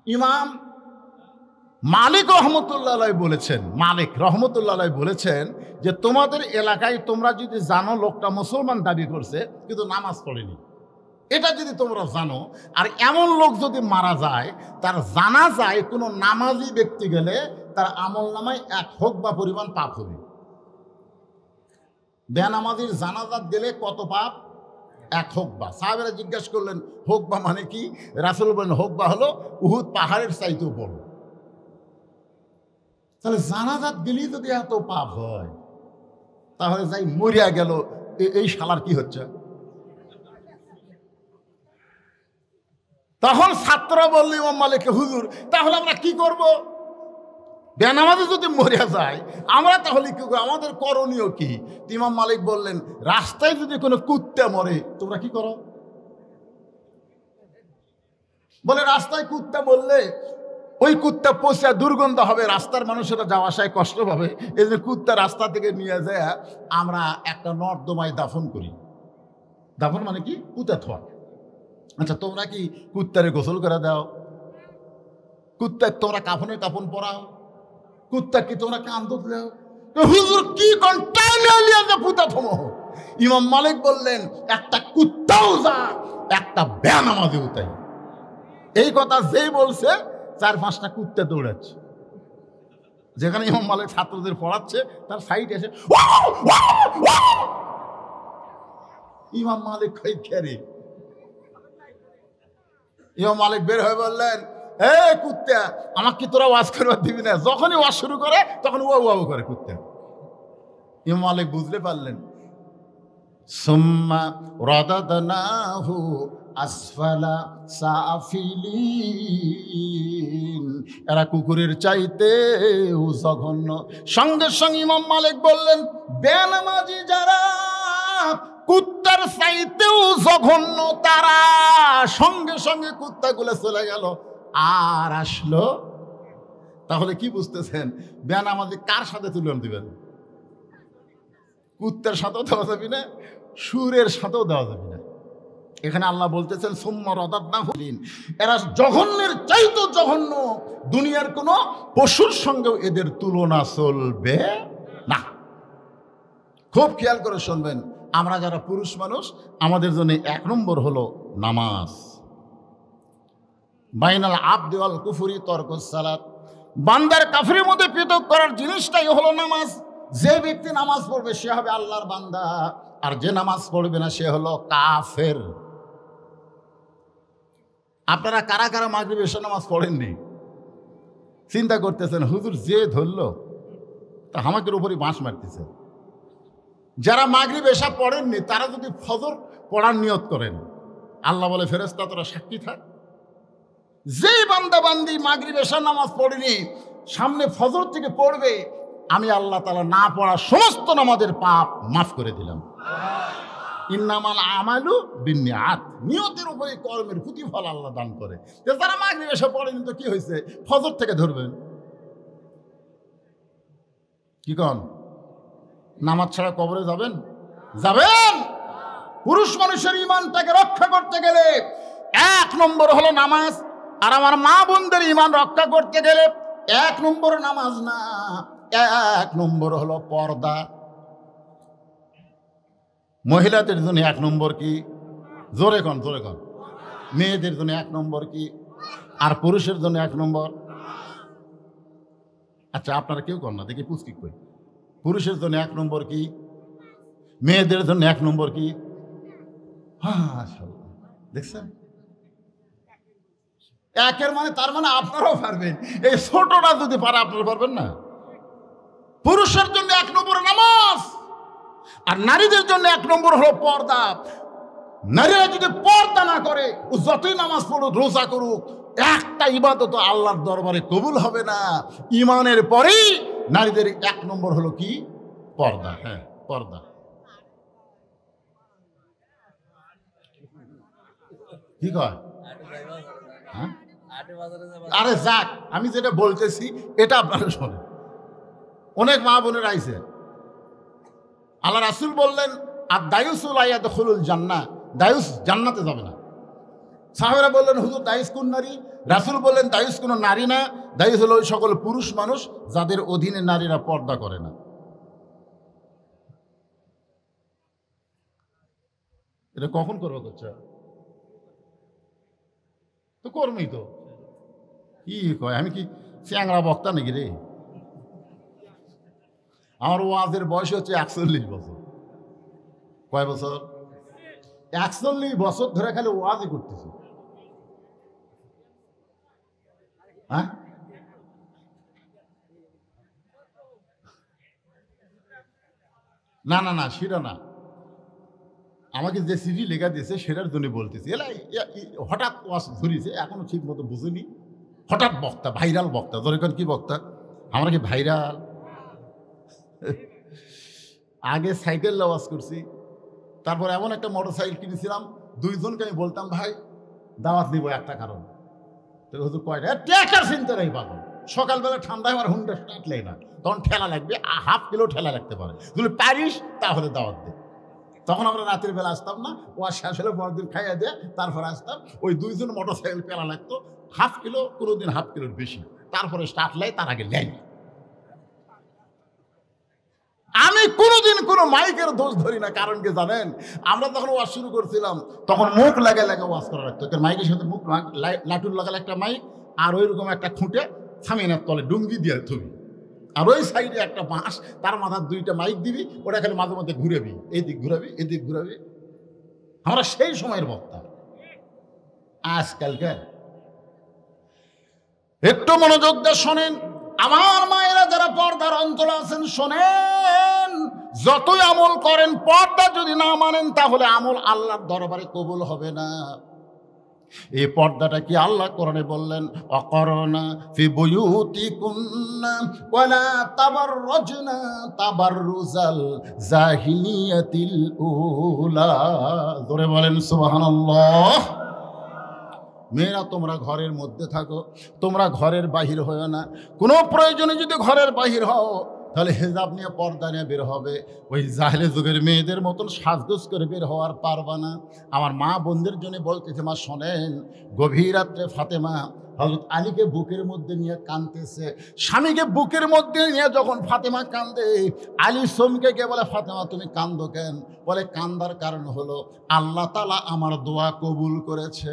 ইমাম মালিক রহমতুল্লাহ বলেছেন, মালিক রহমতুল্লাহ বলেছেন যে তোমাদের এলাকায় তোমরা যদি জানো লোকটা মুসলমান দাবি করছে কিন্তু নামাজ পড়েনি, এটা যদি তোমরা জানো, আর এমন লোক যদি মারা যায়, তার জানা যায় কোনো নামাজি ব্যক্তি গেলে তার আমল নামায় 1 হুকবা পরিমাণ পাপ হবে। বেনামাজির জানাজাত গেলে কত পাপ? 1 হুকবা। সাহাবেরা জিজ্ঞাসা করলেন হুকবা মানে কি? রাসূল বলেন হুকবা হলো উহুদ পাহাড়ের চাইতেও বড়। তাহলে জানাজাত গেলেই যদি এত পাপ হয়, তাহলে যাই মরিয়া গেল এই শালার কি হচ্ছে? তখন ছাত্ররা বলল ইমাম মালিককে, হুজুর তাহলে আমরা কি করব? বেনামাজি যদি মরিয়া যায় আমরা তাহলে কি করব? আমাদের করণীয় কি? ইমাম মালিক বললেন, রাস্তায় যদি কোনো কুত্তা মরে তোমরা কি করো? বলে রাস্তায় কুত্তা বললে ওই কুত্তা পচা দুর্গন্ধ হবে, রাস্তার মানুষেরা যাওয়া আসায় কষ্ট পাবে, এই যে কুত্তা রাস্তা থেকে নিয়ে যায় আমরা একটা নর্দমায় দাফন করি। দাফন মানে কি? কুত্তা থোয়া। আচ্ছা তোমরা কি কুত্তারে গোসল করে দাও? কুত্তা তোমরা কাফনে কাফন পরাও? কুত্তা কি তোমরা কান্দ দাও? হুজুর কি কুত্তা থমো। ইমাম মালিক বললেন, একটা কুত্তাও যা, একটা বেনামাজিও তাই। এই কথা যেই বলছে 4-5টা কুত্তা দৌড়াচ্ছে। যেখানে ইমাম মালিক ছাত্রদের পড়াচ্ছে তার সাইড এসে ইমাম মালিক কই খেরে। ইমাম মালিক বের হয়ে বললেন, এ কুত্তা আমাকে কি তোরা ওয়াজ করবার দিবি না? যখনই ওয়াজ শুরু করে তখন ওয়া করে কুত্তা। ইমাম মালিক বুঝতে পারলেন, সুম্মা রাদাদনাহু আসফালা সাফিলিন, এরা কুকুরের চাইতে জঘন্য। সঙ্গে সঙ্গে ইমাম মালিক বললেন, বেনামাজি যারা কুত্তার চাইতেও জঘন্য তারা। সঙ্গে সঙ্গে কুত্তাগুলো চলে গেল আর আসলো। তাহলে কি বুঝতেছেন? বেনামাজি কার সাথে তুলনা দিবেন? কুত্তার সাথেও দেওয়া যাবে না, সুরের সাথেও দেওয়া যাবে না। এখানে আল্লাহ বলতেছেন সুম্মা রাদাদনাহু, এরা জঘন্যের চাইতে জঘন্য, দুনিয়ার কোন পশুর সঙ্গেও এদের তুলনা চলবে না। খুব খেয়াল করে শুনবেন, আমরা যারা পুরুষ মানুষ আমাদের জন্য 1 নম্বর হলো নামাজ। বাইনাল আবদি ওয়াল কুফরি তরকুস সালাত, বান্দার কাফিরের মধ্যে পৃথক করার জিনিসটাই হলো নামাজ। যে ব্যক্তি নামাজ পড়বে সে হবে আল্লাহর বান্দা, আর যে নামাজ পড়বে না সে হলো কাফের। আপনারা কারা কারা মাগরিব এশা নামাজ পড়েননি? চিন্তা করতেছেন হুজুর যে ধরলো তা আমাদের উপরই বাঁশ মারতেছে। যারা মাগরিব এশা পড়েননি তারা যদি ফজর পড়ার নিয়ত করেন, আল্লাহ বলে ফেরেশতা তোরা সাক্ষী থাক। যেই বান্দা বান্দি মাগরিব এশা নামাজ পড়েনি সামনে ফজর থেকে পড়বে, আমি আল্লাহ তাআলা না পড়া সমস্ত নামাজের পাপ মাফ করে দিলাম। ইন্নামাল আমালু বিন্নিয়াত, নিয়তের উপরে কর্মের প্রতিফল আল্লাহ দান করে। যারা মাগরিব এশা পড়েনি তো কি হয়েছে? ফজর থেকে ধরবেন। কি কন? নামাজ ছাড়া কবরে যাবেন? যাবেন। পুরুষ মানুষের ঈমানটাকে রক্ষা করতে গেলে 1 নম্বর হলো নামাজ। আর আমার মা বোনদের ঈমান রক্ষা করতে গেলে 1 নম্বর নামাজ না, 1 নম্বর হলো পর্দা। মহিলাদের জন্য 1 নম্বর কি? জোরে কন, জোরে কন। মেয়েদের জন্য 1 নম্বর কি? আর পুরুষের জন্য 1 নম্বর? আচ্ছা আপনারা কেউ কন না, দেখি পুষ্টি কই। পুরুষের জন্য 1 নম্বর কি? মেয়েদের জন্য 1 নম্বর কি? হ্যাঁ দেখছেন, 1-এর মানে তার মানে আপনারাও পারবেন। এই ছোটটা যদি পারে আপনারা পারবেন না? পুরুষের জন্য 1 নম্বর নামাজ, আর নারীদের জন্য 1 নম্বর হলো পর্দা। নারীরা যদি পর্দা না করে, ও যতই নামাজ পড়ুক রোজা করুক, একটা ইবাদত আল্লাহর দরবারে কবুল হবে না। ঈমানের পরেই নারীদের 1 নম্বর হলো কি? পর্দা। হ্যাঁ পর্দা। কি কয়? হ্যাঁ আরে যাক, আমি যেটা বলতেছি এটা আপনারা শোনেন। অনেক মা বোনের আইছে, আল্লাহ রাসূল বললেন আর দায়ুসুল আয়াদখুলুল জান্নাহ, দায়ুস জান্নাতে যাবে না। সাহাবারা বললেন, হুজুর দায়িস কোন নারী? রাসূল বললেন, দায়িস কোনো নারী না, দায়িস হলো ওই সকল পুরুষ মানুষ যাদের অধীনে নারীরা পর্দা করে না। এটা কখন করবো করছে? তো কর্মই তো কি কয়, আমি কি চ্যাংরা বক্তা নাকি রে? আমার ওয়াজের বয়স হচ্ছে 41 বছর। কয় বছর? 41 বছর ধরে খালি ওয়াজই করতেছি। হ্যাঁ, না না না, সেটা না। আমাকে যে সিডি লেখা দিয়েছে সেটার জন্য বলতেছি। হঠাৎ ওয়াজ ধরিছে, এখনো ঠিক মতো বুঝিনি। হঠাৎ বক্তা, ভাইরাল বক্তা। ধরে কি বক্তা? আমরা কি ভাইরাল? আগে সাইকেল ওয়াজ করছি, তারপর এমন একটা মোটর সাইকেল কিনেছিলাম, দুইজনকে আমি বলতাম, ভাই দাওয়াত দিব একটা কারণ। হুজুর কয়টা? ট্যাকার চিন্তা নেই পাবো। সকালবেলা ঠান্ডায় আমার হুন্ডা স্টার্ট লাগে না, তখন ঠেলা লাগবে, 1/2 কিলো ঠেলা লাগতে পারে। যদি পারিস তাহলে দাওয়াত দে। তখন আমরা রাতের বেলা আসতাম না, ওয়াজ শেষ হলে পরের দিন খাইয়া দেয়, তারপর আসতাম। ওই দুইজন মোটর সাইকেল পেলা লাগতো, 1/2 কিলো, কোনোদিন 1/2 কিলোর বেশি। তারপরে স্টার্ট লাই, তার আগে লাই। আমি কোনোদিন কোনো মাইকের দোষ ধরি না। কারণ কি জানেন? আমরা যখন ওয়াজ শুরু করছিলাম তখন মুখ লাগে লাগে ওয়াজ করা রাখতো। মাইকের সাথে মুখ লাটুর লাগালে একটা মাইক, আর ওই রকম একটা খুঁটে থামিনের তলে ডুঙ্গি দিয়ে থবি, আর ওই সাইডে একটা বাঁশ, তার মাথার 2টা মাইক দিবি, ওটা খালি মাঝে মধ্যে ঘুরাবি, এদিক ঘুরাবি এদিক ঘুরাবি। আমরা সেই সময়ের বক্তা। আজকালকার একটু মনোযোগ দিয়ে শোনেন আমার মায়েরা, যারা পর্দার অঞ্চলে আছেন, শোনেন। যতই আমল করেন, পর্দা যদি না মানেন, তাহলে আমল আল্লাহর দরবারে কবুল হবে না। এই পর্দাটা কি আল্লাহ কোরআনে বললেন, অকরনা ফি বুয়ুতিকুন্না ওয়ালা তাবাররুজনা তাবাররুজাল জাহিলিয়াতিল উলা। জোরে বলেন সুবহানাল্লাহ। মেয়েরা তোমরা ঘরের মধ্যে থাকো, তোমরা ঘরের বাহির হও না। কোনো প্রয়োজনে যদি ঘরের বাহির হও, তাহলে হেজাব নিয়ে, পর্দা নিয়ে বের হবে। ওই জাহেলে যুগের মেয়েদের মতন সাজগোজ করে বের হওয়ার পারবা না। আমার মা বোনদের জন্য বলতেছে, মা শোনেন, গভীর রাত্রে ফাতেমা হযরত আলীকে বুকের মধ্যে নিয়ে কাঁদতেছে। স্বামীকে বুকের মধ্যে নিয়ে যখন ফাতেমা কান্দে, আলী চমকে গিয়ে বলে, ফাতেমা তুমি কান্দো কেন? বলে, কান্দার কারণ হলো আল্লাহ তাআলা আমার দোয়া কবুল করেছে।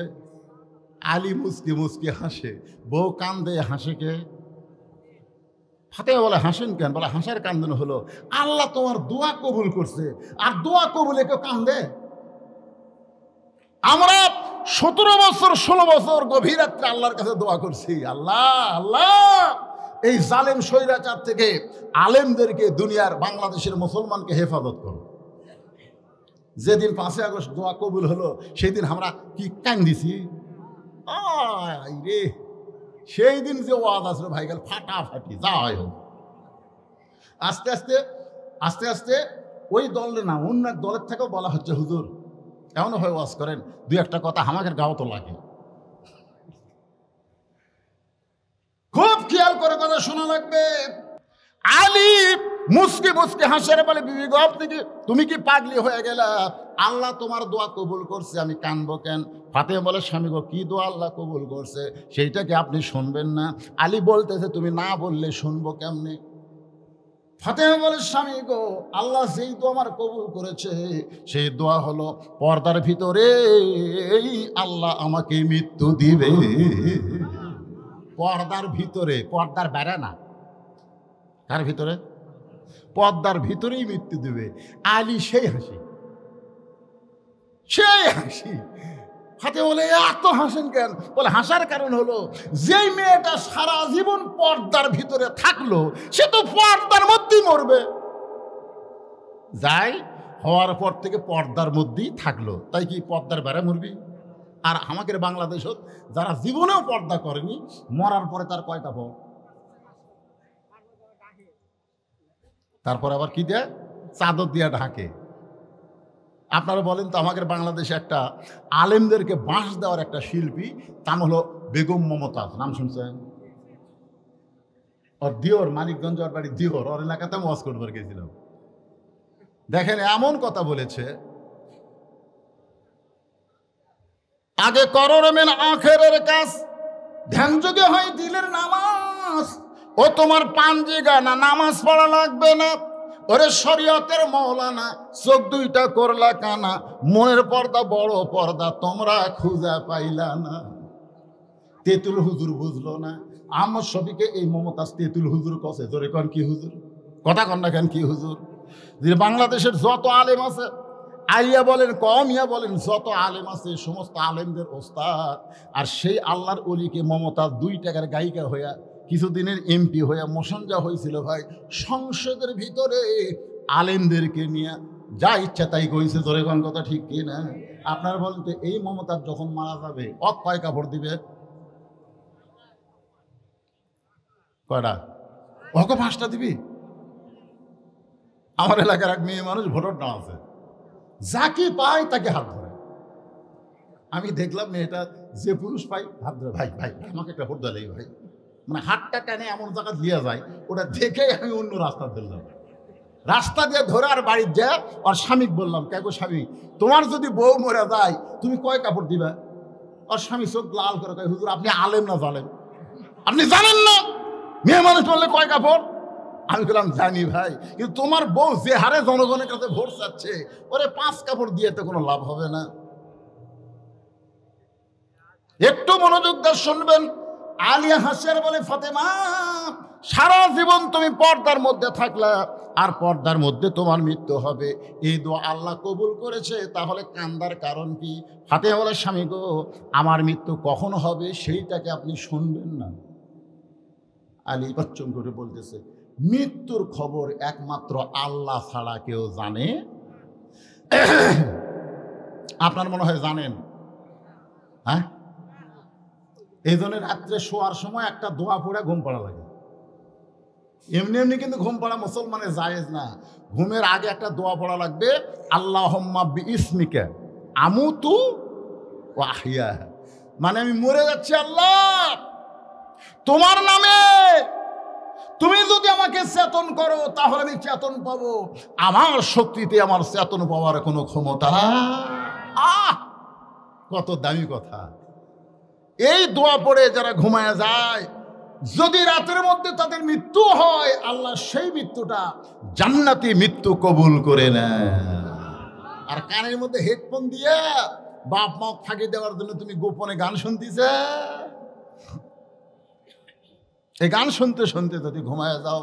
আলী মুসকি মুসকি হাসে, বউ কান্দে, হাসে কে? ফাতেমা বলে, হাসেন কেন? বলে, হাসার কান্দন হলো আল্লাহ তোমার দোয়া কবুল করছে, আর দোয়া কবুলে কেউ কান্দে? আমরা 17 বছর 16 বছর গভীর রাত্রে আল্লাহর কাছে দোয়া করছি, আল্লাহ আল্লাহ এই জালেম স্বৈরাচার থেকে আলেমদেরকে, দুনিয়ার বাংলাদেশের মুসলমানকে হেফাজত করো। যেদিন 5 আগস্ট দোয়া কবুল হলো, সেই দিন আমরা কি কান্দিছি রে। সেই দিন যে ওয়াজ আসলো ভাই, গেল ফাটাফাটি, যা হয় হোক। আস্তে আস্তে আস্তে আস্তে ওই দলের না, অন্য এক দলের থেকেও বলা হচ্ছে, হুজুর এমনও হয় ওয়াজ করেন, 2-1টা কথা আমাদের গাও তো লাগে। খুব খেয়াল করে কথা শোনা লাগবে। আলী মুসকে মুসকে হাসে, বলে, বিবি গো, তুমি কি পাগলি হয়ে গেলা? আল্লাহ তোমার দোয়া কবুল করছে, আমি কানবো কেন? ফাতেমা বলে, স্বামী গো, কি দোয়া আল্লাহ কবুল করছে সেইটা কি আপনি শুনবেন না? আলী বলতেছে, তুমি না বললে শুনবো কেমনে? ফাতেমা বলে, স্বামী গো, আল্লাহ যেই দোয়া আমার কবুল করেছে, সেই দোয়া হলো পর্দার ভিতরে আল্লাহ আমাকে মৃত্যু দিবে। পর্দার ভিতরে, পর্দার বাইরে না। কার ভিতরে? পর্দার ভিতরেই মৃত্যু দিবে। আলী সেই হাসি, সেই হাসি। ফাতেমা বলে, এত হাসেন কেন? বলে, হাসার কারণ হলো, যেই মেয়েটা সারা জীবন পর্দার ভিতরে থাকলো, সে তো পর্দার মধ্যেই মরবে। যাই হওয়ার পর থেকে পর্দার মধ্যেই থাকলো, তাই কি পর্দার বেড়া মরবি? আর আমাদের বাংলাদেশত যারা জীবনেও পর্দা করেনি, মরার পরে তার কয়টা পর? তারপর আবার কি দেয়? চাদর দিয়া ঢাকে। আপনারা বলেন তো, আমাদের বাংলাদেশে একটা আলেমদেরকে বাঁশ দেওয়ার একটা শিল্পী, নাম হলো বেগম মমতাজ। নাম শুনছেন? ওর দিওর, মানিকগঞ্জ ওর বাড়ি দিওর, ওর এলাকাতে ওয়াজ করবার গেছিলাম। দেখেন এমন কথা বলেছে, আগে করোর মেন আখেরের কাজ। ধ্যান যদি হয় দিলের নামাজ, ও তোমার পাঞ্জি গানা নামাজ পড়া লাগবে না। ওরে শরীয়তের মৌলানা, চোখ দুইটা করলা কানা, মনের পর্দা বড় পর্দা তোমরা খুঁজে পাইলা না। তেতুল হুজুর বুঝলো না। আহমদ শফিকে এই মমতাজ তেতুল হুজুর কসে, জোরে কন কি হুজুর, কথা কন না কেন কি হুজুর। যে বাংলাদেশের যত আলেম আছে, আলিয়া বলেন কমিয়া বলেন, যত আলেম আছে সমস্ত আলেমদের ওস্তাদ। আর সেই আল্লাহর অলিকে মমতাজ 2 টাকার গায়িকা হইয়া কিছুদিনের এমপি হইয়া মোশানজা হয়েছিল ভাই। সংসদের ভিতরে আলেমদেরকে নিয়ে যা ইচ্ছা তাই কইছে, জোরে কোন কথা ঠিক কি না? আপনার বলেন তো, এই মমতাজ যখন মারা যাবে কয় কাপড় দিবে? কয়টা? ওকে 5টা দিবি? আমার এলাকার এক মেয়ে মানুষ ভোটার নাম আছে, যাকে পায় তাকে হাত ধরে। আমি দেখলাম মেয়েটা যে পুরুষ পাই হাত ধরে, ভাই ভাই আমাকে একটা ভোট দিলেই ভাই, মানে হাতটা টেনে এমন জায়গা দিয়ে যায়, ওটা দেখে আমি অন্য রাস্তা ধরলাম। রাস্তা দিয়ে ধরে আর বাড়ির যা আর স্বামীকে বললাম, কে গো স্বামী, তোমার যদি বউ মরে যায় তুমি কয় কাপড় দিবা? আর স্বামী চোখ লাল করে কয়, হুজুর আপনি আলেম না জানেন, আপনি জানেন না মেয়ে মানুষ বললে কয় কাপড়? আমি বললাম জানি ভাই, কিন্তু তোমার বউ যে হারে জনগণের কাছে ভোট চাচ্ছে, ওরে 5 কাপড় দিয়ে তো কোনো লাভ হবে না। একটু মনোযোগ দিয়ে শুনবেন। আলিয়া হাসিয়ার বলে, ফাতেমা সারা জীবন তুমি পর্দার মধ্যে থাকলা, আর পর্দার মধ্যে তোমার মৃত্যু হবে, এই দোয়া আল্লাহ কবুল করেছে, তাহলে কান্দার কারণ কি? ফাতেমা বলে, স্বামী গো, আমার মৃত্যু কখন হবে সেইটাকে আপনি শুনবেন না? আলী বাচ্চন করে বলতেছে, মৃত্যুর খবর একমাত্র আল্লাহ ছাড়া কেউ জানে? আপনার মনে হয় জানেন? হ্যাঁ, এই জন্য রাত্রে শোয়ার সময় একটা দোয়া পড়ে ঘুম পড়া লাগে। এমনি এমনি কিন্তু ঘুম পড়া মুসলমানের জায়েজ না। ঘুমের আগে একটা দোয়া পড়া লাগবে, আল্লাহুম্মা বিইসমিকা আমুতু ওয়া আহইয়া, মানে আমি মরে যাচ্ছি আল্লাহ তোমার নামে, তুমি যদি আমাকে চেতন করো তাহলে আমি চেতন পাবো, আমার শক্তিতে আমার চেতন পাওয়ার কোনো ক্ষমতা। কত দামি কথা। এই দোয়া পড়ে যারা ঘুমায় যায়, যদি রাতের মধ্যে তাদের মৃত্যু হয়, আল্লাহ সেই মৃত্যুটা জান্নাতি মৃত্যু কবুল করে নেয়। আর কানের মধ্যে হেডফোন দিয়ে বাপ মা ফাঁকি দেওয়ার জন্য তুমি গোপনে গান শুনতেছে, এই গান শুনতে শুনতে যদি ঘুমায় যাও,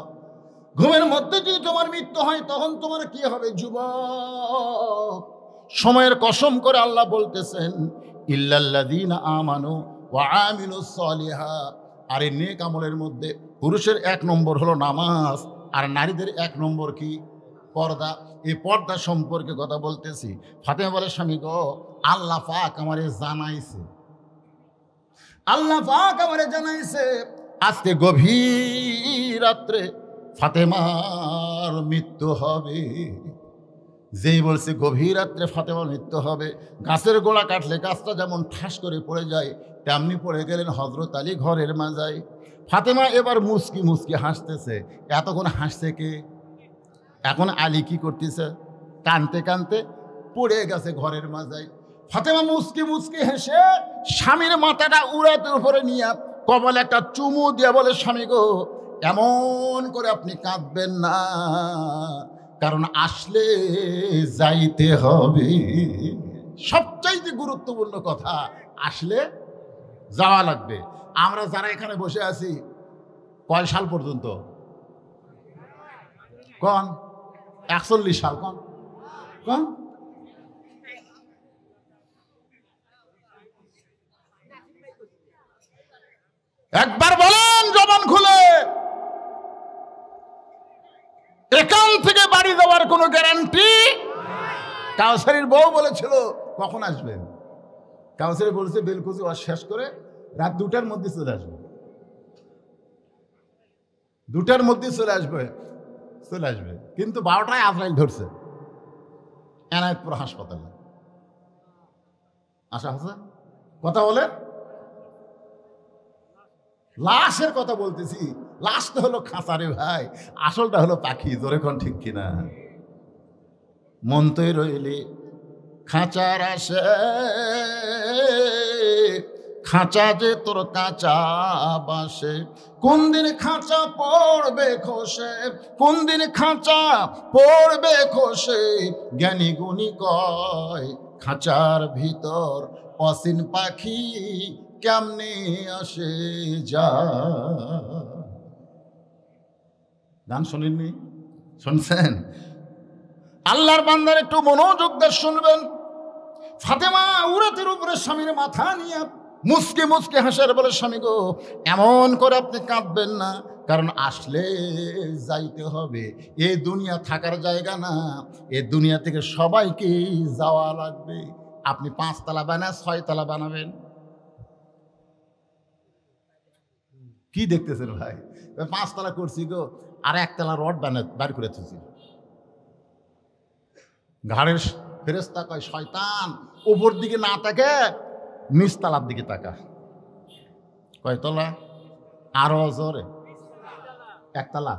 ঘুমের মধ্যে যদি তোমার মৃত্যু হয়, তখন তোমার কি হবে? যুবক, সময়ের কসম করে আল্লাহ বলতেছেন, ইল্লাল্লাযীনা আমানু ওয়া আমিলুস সালিহাত। আর এই নেক আমলের মধ্যে পুরুষের 1 নম্বর হলো নামাজ, আর নারীদের 1 নম্বর কি? পর্দা। এই পর্দা সম্পর্কে কথা বলতেছি। ফাতেমা বলে, স্বামী গো, আল্লাহ পাক আমারে জানাইছে, আল্লাহ পাক আমারে জানাইছে আজকে গভীর রাত্রে ফাতেমার মৃত্যু হবে। যেই বলছে গভীর রাত্রে ফাতেমার মৃত্যু হবে, গাছের গোড়া কাটলে গাছটা যেমন ঠাস করে পড়ে যায়, তেমনি পড়ে গেলেন হযরত আলী ঘরের মাজায়। ফাতেমা এবার মুস্কি মুস্কি হাসতেছে। এতক্ষণ হাসছে কে? এখন আলী কি করতেছে? কানতে কানতে পড়ে গেছে ঘরের মাজায়। ফাতেমা মুস্কি মুস্কি হেসে স্বামীর মাথাটা উড়াতের উপরে নিয়ে কপালে একটা চুমু দিয়ে বলে, স্বামী গো, এমন করে আপনি কাঁদবেন না, কারণ আসলে যাইতে হবে। সবচাইতে গুরুত্বপূর্ণ কথা, আসলে যাওয়া লাগবে। আমরা যারা এখানে বসে আছি, কয় সাল পর্যন্ত? কোন 41 সাল? কোন কোন একবার বলেন জবান খুলে। এখান থেকে বাড়ি যাওয়ার কোনো গ্যারান্টি? কাউসারির বউ বলেছিল কখন আসবেন? কাউসারি বলেছে বেলকুচি ওয়াজ শেষ করে রাত 2টার মধ্যে চলে আসবে, 2টার মধ্যে চলে আসবে। কিন্তু 12টায় আজরাইল ধরছে এনায়েতপুর হাসপাতালে। আশা আছে কথা বলে, লাশের কথা বলতেছি। লাশটা হলো খাঁচারে ভাই, আসলটা হলো পাখি। জোরে কোন ঠিক কিনা? মন তৈ রইলে খাঁচার আসে খাঁচা যে তোর কাঁচা বাসে, কোন দিন খাঁচা পড়বে খসে, কোন দিন খাঁচা পড়বে খসে, জ্ঞানী গুণী কয় খাঁচার ভিতর অসীন পাখি কেমনে আসে যা। গান শোনেননি? শুনছেন? আল্লাহর বান্দার একটু মনোযোগ দিয়ে শুনবেন। ফাতেমা উরাতের উপরে স্বামীর মাথা নিয়ে মুসকে মুসকে হাসার বলে, স্বামী গো, এমন করে আপনি কাঁদবেন না, কারণ আসলে যাইতে হবে। এই দুনিয়া থাকার জায়গা না, এই দুনিয়া থেকে সবাইকে যাওয়া লাগবে। আপনি 5 তলা বানা 6 তলা বানাবেন? কি দেখতেছেন ভাই? 5 তলা করছি গো, আর 1 তলা রড বার করে তুলছি। ঘাড়ের ফেরেশতা কয়, শয়তান উপর দিকে না তাকে নিচতলার দিকে তাকা। কয়তলা? আরো জোরে। 1 তলা,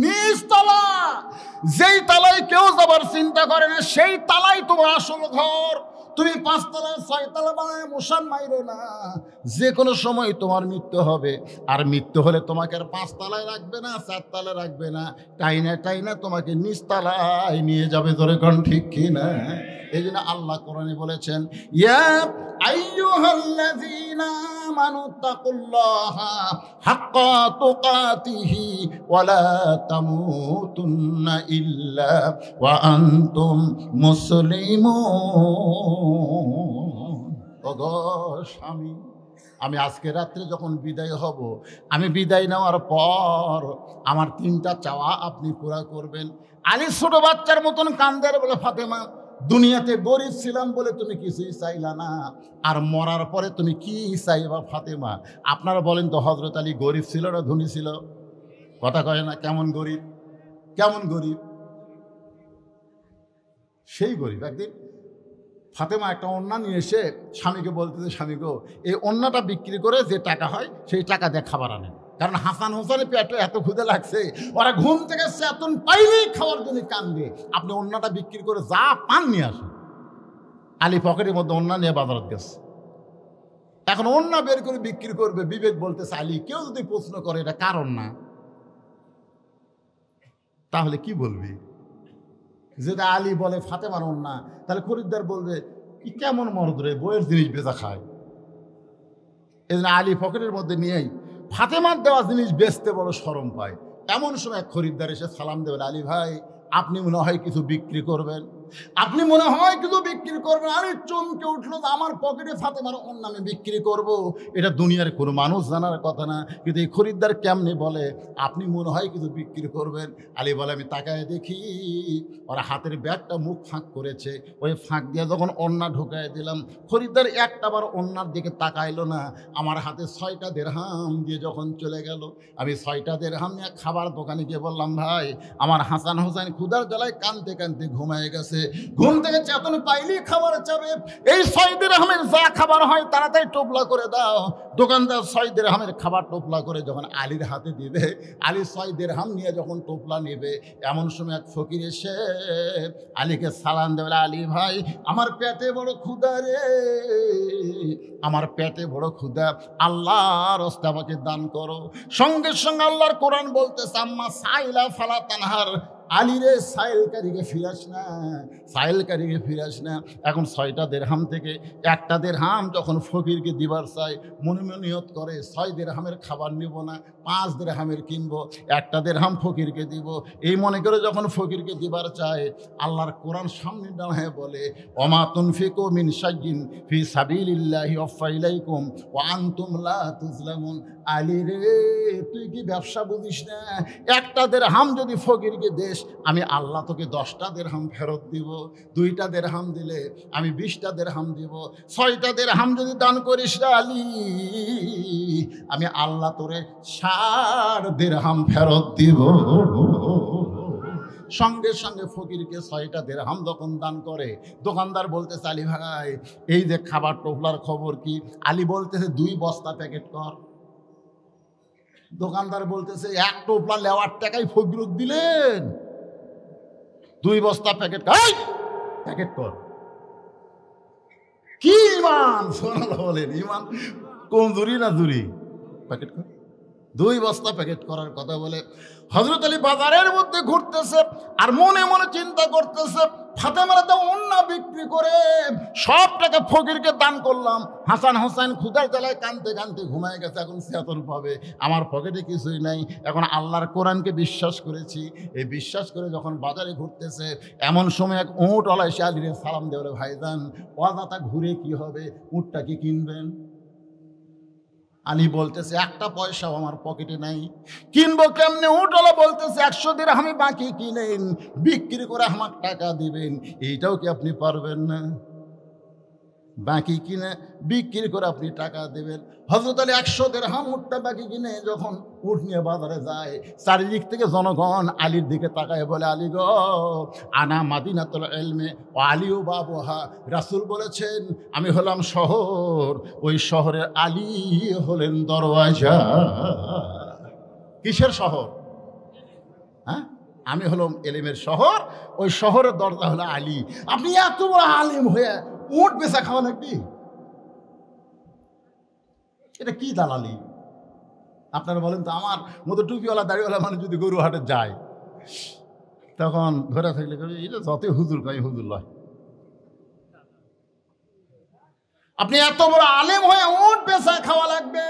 নিচতলা। যেই তালায় কেউ যাবার চিন্তা করে না, সেই তালাই তোমার আসল ঘর। তুমি 5 তলা 6 তলা বানায় মশান মাইরো না, যে কোনো সময় তোমার মৃত্যু হবে। আর মৃত্যু হলে তোমাকে আর 5 তলায় রাখবে না, 4 তলায় রাখবে না, টাইনা টাইনা তোমাকে নিচতলায় নিয়ে যাবে। ধরে কোন ঠিক কি না? এই জন্য আল্লাহ কোরআনে বলেছেন, ইয়া আইয়ুহাল্লাযীনা আমানু তাকুল্লাহা হাক্কা তুকাতিহি ওয়া লা তামুতুন্না ইল্লা ওয়া আনতুম মুসলিমুন। ওগো স্বামী, আমি আজকে রাত্রে যখন বিদায় হব, আমি বিদায় নেওয়ার পর আমার 3টা চাওয়া আপনি পুরা করবেন। আলী ছোট বাচ্চার মতন কান্দের বলে, ফাতেমা, দুনিয়াতে গরিব ছিলাম বলে তুমি কিছুই চাইলা না, আর মরার পরে তুমি কি চাইবা ফাতেমা? আপনারা বলেন তো, হযরত আলী গরিব ছিল না ধনী ছিল? কথা কয় না? কেমন গরিব? কেমন গরিব? সেই গরিব। একদিন ফাতেমা একটা ওড়না নিয়ে এসে স্বামীকে বলতেছে, স্বামী গো, এই ওড়নাটা বিক্রি করে যে টাকা হয় সেই টাকা দিয়ে খাবার আনেন। কারণ হাসান হোসেনের পেটে এত ক্ষুদে লাগছে, ওরা ঘুম থেকে চেতন পাইলেই খাওয়ার জন্য কান্দে। আপনি ওড়নাটা বিক্রি করে যা পান নিয়ে আসেন। আলী পকেটের মধ্যে ওড়না নিয়ে বাজারত গেছে। এখন ওড়না বের করে বিক্রি করবে, বিবেক বলতেছে, আলী কেউ যদি প্রশ্ন করে এটা কার ওড়না, তাহলে কি বলবি? যেটা আলী বলে ফাতেমার ওড়না, তাহলে খরিদ্দার বলবে কি কেমন মরদ রে, বইয়ের জিনিস বেচা খায়। এই জন্য আলী পকেটের মধ্যে নিয়েই ফাতেমার দেওয়া জিনিস বেচতে বড় শরম পায়। এমন সময় খরিদ্দার এসে সালাম দেবেন, আলী ভাই আপনি মনে হয় কিছু বিক্রি করবেন, আপনি মনে হয় কিছু বিক্রি করবেন। আমি চমকে উঠলো, আমার পকেটে ফাতেমার ওড়না আমি বিক্রি করব, এটা দুনিয়ার কোনো মানুষ জানার কথা না। কিন্তু এই খরিদ্দার কেমনে বলে আপনি মনে হয় কিছু বিক্রি করবেন? আলী বলে, আমি তাকায় দেখি ওরা হাতের ব্যাগটা মুখ ফাঁক করেছে, ওই ফাঁক দিয়ে যখন ওড়না ঢুকায় দিলাম, খরিদ্দার একটাবার ওড়নার দিকে তাকাইলো না। আমার হাতে 6টা দিরহাম দিয়ে যখন চলে গেল, আমি 6টা দিরহাম নিয়ে খাবার দোকানে গিয়ে বললাম, ভাই আমার হাসান হোসেন ক্ষুধার জ্বালায় কাঁদতে কাঁদতে ঘুমায় গেছে, ঘুম থেকে চেতন পাইলেই খাবার চাবে। এই 6 দিরহামের যা খাবার হয় তাড়াতাড়ি টোপলা করে দাও। দোকানদার 6 দিরহামের খাবার টোপলা করে যখন আলীর হাতে দিবে, আলী 6 দিরহাম নিয়ে যখন টোপলা নেবে, এমন সময় এক ফকির এসে আলীকে সালাম দেবে, আলী ভাই আমার পেটে বড় ক্ষুধা রে, আমার পেটে বড় ক্ষুধা, আল্লাহর রাস্তে আমাকে দান করো। সঙ্গে সঙ্গে আল্লাহর কোরআন বলতেছে, আম্মা সাইলা ফালা তানহার, আলী রে সাইলকারীকে ফিরাস না, সাইলকারীকে ফিরাস না। এখন 6টা দিরহাম থেকে 1টা দিরহাম যখন ফকিরকে দিবার চাই, মনে মনে নিয়ত করে 6 দিরহামের খাবার নিব না, 5 দিরহামের কিনবো, 1টা দিরহাম ফকিরকে দিব। এই মনে করে যখন ফকিরকে দিবার চায়, আল্লাহর কোরআন সামনে দাঁড়ায় বলে, ওমা তুনফিকু মিন শাইইন ফি সাবিলিল্লাহি ওয়াফা ইলাইকুম ওয়া আনতুম লা তুজলামুন। আলী রে তুই কি ব্যবসা বুঝিস না? 1টা দিরহাম যদি ফকিরকে দেশ, আমি আল্লাহ তোকে 10টা দিরহাম ফেরত দিব। 2টা দিরহাম দিলে আমি 20টা দিরহাম দিব। 6টা দিরহাম যদি দান করিস রে আলী, আমি আল্লাহ তোরে 60 দিরহাম ফেরত দিব। সঙ্গে সঙ্গে ফকিরকে 6টা দিরহাম যখন দান করে, দোকানদার বলতেছে, আলী ভাই এই যে খাবার টোপলার খবর কি? আলী বলতেছে 2 বস্তা প্যাকেট কর। দোকানদার বলতেছে 1 টোপলা লেওয়ার টাকাই ফকির দিলেন, 2 বস্তা প্যাকেট প্যাকেট কর। কি ইমান? সুবহানাল্লাহ বলেন। ইমান কমজোরি না জুরি? প্যাকেট কর, 2 বস্তা প্যাকেট করার কথা বলে হযরত আলী বাজারের মধ্যে ঘুরতেছে আর মনে মনে চিন্তা করতেছে, ফাতেমার দাও ওন্না বিক্রি করে সব টাকা ফকিরকে দান করলাম, হাসান হোসেন ক্ষুধার জ্বালায় কাঁদতে কাঁদতে ঘুমায় গেছে, এখন চেতন পাবে, আমার পকেটে কিছুই নাই, এখন আল্লাহর কোরআনকে বিশ্বাস করেছি। এই বিশ্বাস করে যখন বাজারে ঘুরতেছে, এমন সময় এক উঁটওয়ালা এসে আলীরে সালাম দিয়ে বলে, ভাইজান অযথা ঘুরে কি হবে, উঁটটা কি কিনবেন? আলী বলতেছে, একটা পয়সাও আমার পকেটে নাই, কিনবো কেমনে? উটওয়ালা বলতেছে, 100 দিরহাম বাকি কিনেন, বিক্রি করে আমার টাকা দিবেন। এইটাও কি আপনি পারবেন না? বাকি কিনে বিক্রি করে আপনি টাকা দেবেন। হযরত আলী 100 দিরহাম উটটা বাকি কিনে যখন উট নিয়ে বাজারে যায়, চারিদিক থেকে জনগণ আলীর দিকে তাকায়, বলে, আলী গো, আনা মাদিনাতুল ইলমে ও আলীও বাবুহা। রাসূল বলেছেন আমি হলাম শহর, ওই শহরের আলী হলেন দরওয়াজা। কিসের শহর? হ্যাঁ, আমি হলাম এলেমের শহর, ওই শহরের দরজা হলো আলী। আপনি এত বড় আলিম হয়ে উট বেচা খাওয়া নাকি? এটা কি দালালি? আপনারা বলেন তো, আমার মতো টুপিওয়ালা দাড়িওয়ালা মানুষ যদি গরু হাটে যায়, তখন ধরে থাকলে এটা যতই হুজুর কয় হুজুর লয়। আপনি এত বড় আলেম হয়ে উট বেচা খাওয়া লাগবে?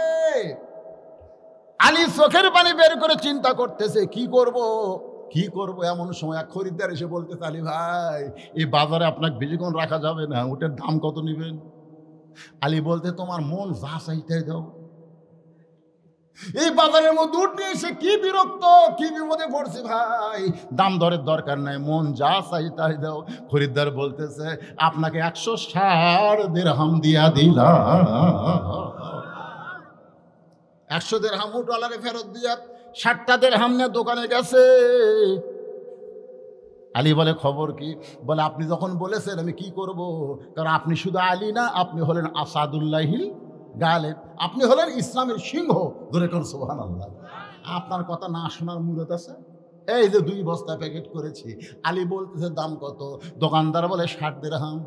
আলী চোখের পানি বের করে চিন্তা করতেছে, কি করব কি করব। এমন সময় এক খরিদ্দার এসে বলতেছে, আলী ভাই, এই বাজারে আপনাকে বেশিক্ষণ রাখা যাবে না, উটের দাম কত নেবেন? আলী বলতে, তোমার মন যা চাইতে দাও। এই বাজারের মধ্যে উঠ নিয়ে এসে কি বিরক্ত, কি বিপদে পড়ছি ভাই, দাম দরের দরকার নাই, মন যা চাই তাই দাও। খরিদ্দার বলতেছে, আপনাকে 160 দিরহাম দিয়া দিলাম। 100 দিরহাম উটওয়ালারে ফেরত দিয়া 60টা দিরহাম নিয়ে দোকানে গেছে। আলী বলে, খবর কি? বলে, আপনি যখন বলেছেন আমি কি করব, কারণ আপনি শুধু আলী না, আপনি হলেন আসাদুল্লাহিল গালেব, আপনি হলেন ইসলামের সিংহ। ধরে কোন সুবহানাল্লাহ। আপনার কথা না শোনার মূলত আছে? এই যে 2 বস্তা প্যাকেট করেছি। আলী বলতেছে, দাম কত? দোকানদার বলে 60 দিরহাম।